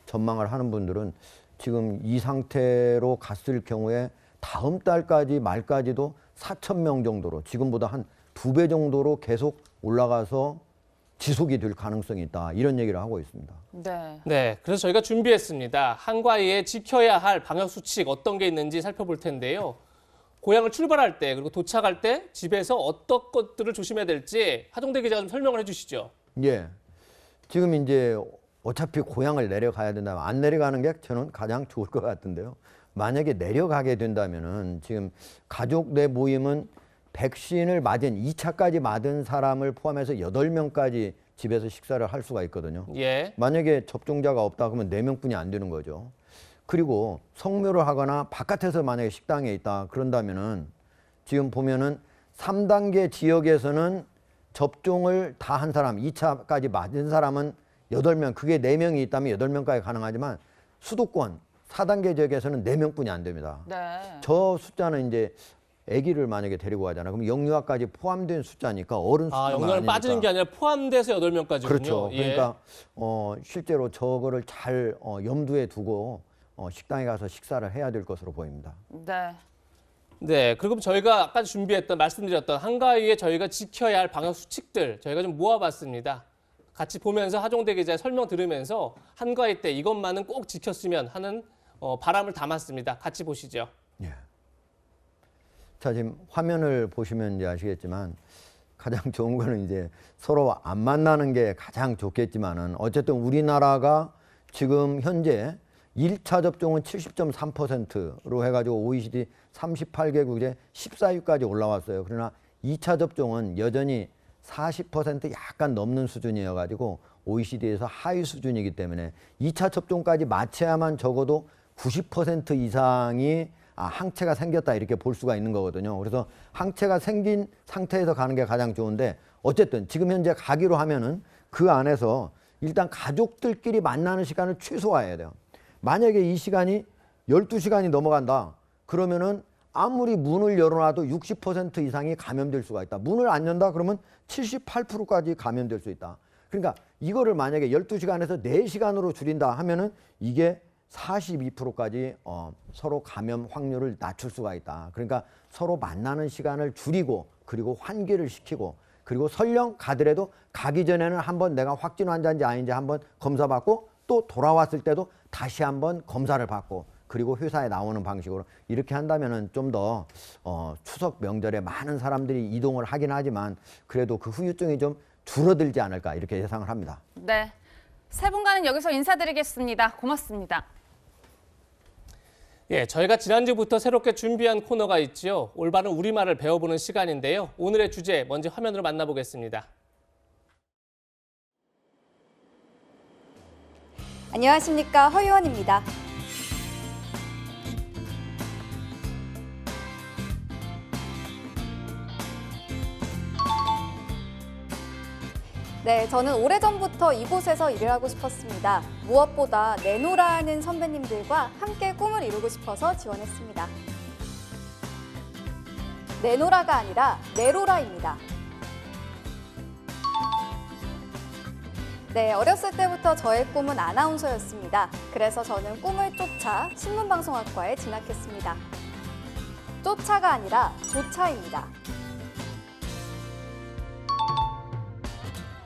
Speaker 25: 전망을 하는 분들은 지금 이 상태로 갔을 경우에 다음 달까지 말까지도 4,000명 정도로 지금보다 한 2배 정도로 계속 올라가서 지속이 될 가능성이 있다. 이런 얘기를 하고 있습니다.
Speaker 2: 네.
Speaker 1: 그래서 저희가 준비했습니다. 한가위에 지켜야 할 방역 수칙 어떤 게 있는지 살펴볼 텐데요. 고향을 출발할 때 그리고 도착할 때 집에서 어떤 것들을 조심해야 될지 하종대 기자가 좀 설명을 해주시죠.
Speaker 25: 예. 지금 이제 어차피 고향을 내려가야 된다면 안 내려가는 게 저는 가장 좋을 것 같은데요. 만약에 내려가게 된다면은 지금 가족 내 모임은 백신을 맞은 2차까지 맞은 사람을 포함해서 8명까지 집에서 식사를 할 수가 있거든요.
Speaker 1: 예.
Speaker 25: 만약에 접종자가 없다 그러면 4명뿐이 안 되는 거죠. 그리고 성묘를 하거나 바깥에서 만약에 식당에 있다 그런다면은 지금 보면은 3단계 지역에서는 접종을 다 한 사람, 2차까지 맞은 사람은 8명, 그게 4명이 있다면 8명까지 가능하지만 수도권 4단계 지역에서는 4명뿐이 안 됩니다.
Speaker 2: 네.
Speaker 25: 저 숫자는 이제 아기를 만약에 데리고 가잖아요. 그럼 영유아까지 포함된 숫자니까 어른 숫자만
Speaker 1: 영유아는
Speaker 25: 아니니까.
Speaker 1: 빠지는 게 아니라 포함돼서 8명까지군요.
Speaker 25: 그렇죠.
Speaker 1: 예.
Speaker 25: 그러니까 실제로 저거를 잘 염두에 두고 식당에 가서 식사를 해야 될 것으로 보입니다.
Speaker 2: 네.
Speaker 1: 그리고 저희가 아까 준비했던 말씀드렸던 한가위에 저희가 지켜야 할 방역 수칙들 저희가 좀 모아봤습니다. 같이 보면서 하종대 기자의 설명 들으면서 한가위 때 이것만은 꼭 지켰으면 하는 바람을 담았습니다. 같이 보시죠.
Speaker 25: 예. 자, 지금 화면을 보시면 이제 아시겠지만 가장 좋은 거는 이제 서로 안 만나는 게 가장 좋겠지만은 어쨌든 우리나라가 지금 현재 1차 접종은 70.3%로 해가지고 OECD 38개국에 14위까지 올라왔어요. 그러나 2차 접종은 여전히 40% 약간 넘는 수준이어가지고 OECD에서 하위 수준이기 때문에 2차 접종까지 마쳐야만 적어도 90% 이상이 항체가 생겼다 이렇게 볼 수가 있는 거거든요. 그래서 항체가 생긴 상태에서 가는 게 가장 좋은데 어쨌든 지금 현재 가기로 하면은 그 안에서 일단 가족들끼리 만나는 시간을 최소화해야 돼요. 만약에 이 시간이 12시간이 넘어간다. 그러면은 아무리 문을 열어놔도 60% 이상이 감염될 수가 있다. 문을 안 연다 그러면 78%까지 감염될 수 있다. 그러니까 이거를 만약에 12시간에서 4시간으로 줄인다 하면은 이게 42%까지 서로 감염 확률을 낮출 수가 있다. 그러니까 서로 만나는 시간을 줄이고 그리고 환기를 시키고 그리고 설령 가더라도 가기 전에는 한번 내가 확진 환자인지 아닌지 한번 검사받고 또 돌아왔을 때도 다시 한번 검사를 받고 그리고 회사에 나오는 방식으로 이렇게 한다면은 좀 더 추석 명절에 많은 사람들이 이동을 하긴 하지만 그래도 그 후유증이 좀 줄어들지 않을까 이렇게 예상을 합니다.
Speaker 2: 네. 세 분과는 여기서 인사드리겠습니다. 고맙습니다.
Speaker 1: 예, 저희가 지난주부터 새롭게 준비한 코너가 있죠. 올바른 우리말을 배워보는 시간인데요. 오늘의 주제 먼저 화면으로 만나보겠습니다.
Speaker 11: 안녕하십니까, 허유원입니다. 네, 저는 오래전부터 이곳에서 일을 하고 싶었습니다. 무엇보다 내노라하는 선배님들과 함께 꿈을 이루고 싶어서 지원했습니다. 내노라가 아니라 내로라입니다. 네, 어렸을 때부터 저의 꿈은 아나운서였습니다. 그래서 저는 꿈을 쫓아 신문방송학과에 진학했습니다. 쫓아가 아니라 조차입니다.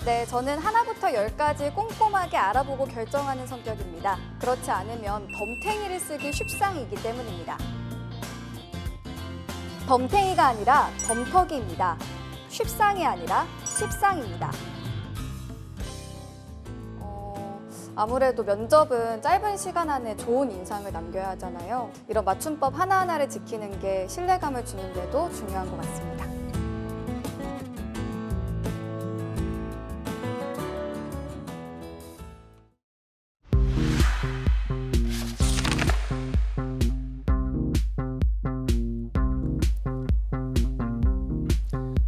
Speaker 11: 네, 저는 하나부터 열까지 꼼꼼하게 알아보고 결정하는 성격입니다. 그렇지 않으면 덤탱이를 쓰기 쉽상이기 때문입니다. 덤탱이가 아니라 덤터기입니다. 쉽상이 아니라 십상입니다. 아무래도 면접은 짧은 시간 안에 좋은 인상을 남겨야 하잖아요. 이런 맞춤법 하나하나를 지키는 게 신뢰감을 주는 데도 중요한 것 같습니다.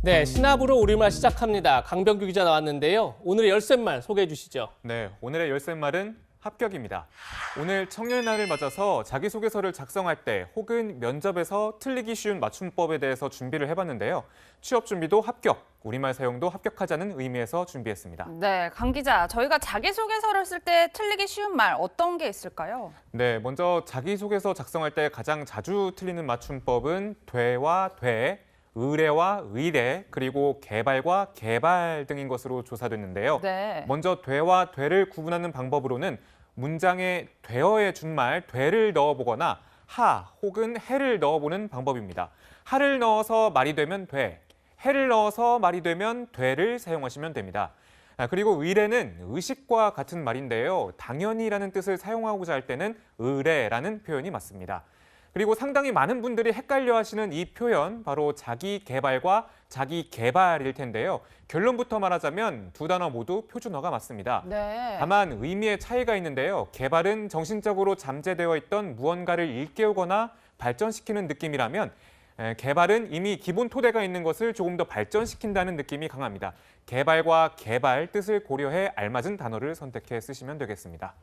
Speaker 1: 네, 신압으로 우리말 시작합니다. 강병규 기자 나왔는데요. 오늘의 열쇠말 소개해 주시죠.
Speaker 12: 네, 오늘의 열쇠말은 합격입니다. 오늘 청년날을 맞아서 자기소개서를 작성할 때 혹은 면접에서 틀리기 쉬운 맞춤법에 대해서 준비를 해봤는데요. 취업 준비도 합격, 우리말 사용도 합격하자는 의미에서 준비했습니다.
Speaker 2: 네, 강 기자, 저희가 자기소개서를 쓸 때 틀리기 쉬운 말 어떤 게 있을까요?
Speaker 12: 네, 먼저 자기소개서 작성할 때 가장 자주 틀리는 맞춤법은 되와 돼, 의뢰와 의뢰, 그리고 개발과 개발 등인 것으로 조사됐는데요.
Speaker 2: 네.
Speaker 12: 먼저 되와 되를 구분하는 방법으로는 문장에 되어의 준말 되를 넣어보거나 하 혹은 해를 넣어보는 방법입니다. 하를 넣어서 말이 되면 돼, 해를 넣어서 말이 되면 되를 사용하시면 됩니다. 그리고 의뢰는 의식과 같은 말인데요. 당연히라는 뜻을 사용하고자 할 때는 의뢰라는 표현이 맞습니다. 그리고 상당히 많은 분들이 헷갈려 하시는 이 표현, 바로 자기 개발과 자기 개발일 텐데요. 결론부터 말하자면 두 단어 모두 표준어가 맞습니다.
Speaker 2: 네.
Speaker 12: 다만 의미의 차이가 있는데요. 개발은 정신적으로 잠재되어 있던 무언가를 일깨우거나 발전시키는 느낌이라면 개발은 이미 기본 토대가 있는 것을 조금 더 발전시킨다는 느낌이 강합니다. 개발과 개발 뜻을 고려해 알맞은 단어를 선택해 쓰시면 되겠습니다.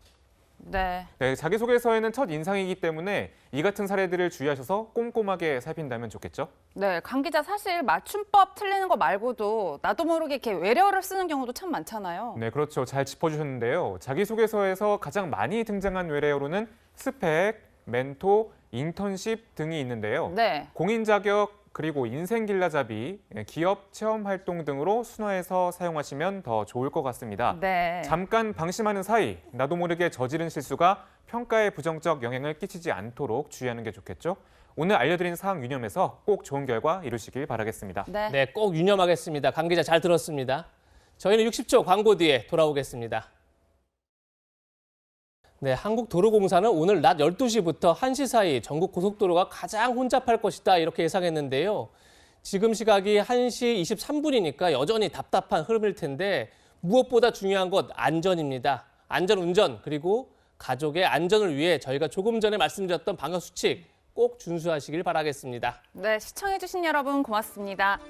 Speaker 2: 네.
Speaker 12: 네, 자기소개서에는 첫 인상이기 때문에 이 같은 사례들을 주의하셔서 꼼꼼하게 살핀다면 좋겠죠?
Speaker 2: 네, 강 기자, 사실 맞춤법 틀리는 거 말고도 나도 모르게 이렇게 외래어를 쓰는 경우도 참 많잖아요.
Speaker 12: 네, 그렇죠. 잘 짚어주셨는데요. 자기소개서에서 가장 많이 등장한 외래어로는 스펙, 멘토, 인턴십 등이 있는데요.
Speaker 2: 네.
Speaker 12: 공인 자격, 그리고 인생 길라잡이, 기업 체험 활동 등으로 순화해서 사용하시면 더 좋을 것 같습니다.
Speaker 2: 네.
Speaker 12: 잠깐 방심하는 사이 나도 모르게 저지른 실수가 평가에 부정적 영향을 끼치지 않도록 주의하는 게 좋겠죠. 오늘 알려드린 사항 유념해서 꼭 좋은 결과 이루시길 바라겠습니다.
Speaker 1: 네, 꼭 유념하겠습니다. 강 기자 잘 들었습니다. 저희는 60초 광고 뒤에 돌아오겠습니다. 네, 한국도로공사는 오늘 낮 12시부터 1시 사이 전국 고속도로가 가장 혼잡할 것이다 이렇게 예상했는데요. 지금 시각이 1시 23분이니까 여전히 답답한 흐름일 텐데 무엇보다 중요한 것 안전입니다. 안전운전 그리고 가족의 안전을 위해 저희가 조금 전에 말씀드렸던 방역수칙 꼭 준수하시길 바라겠습니다.
Speaker 2: 네, 시청해주신 여러분 고맙습니다.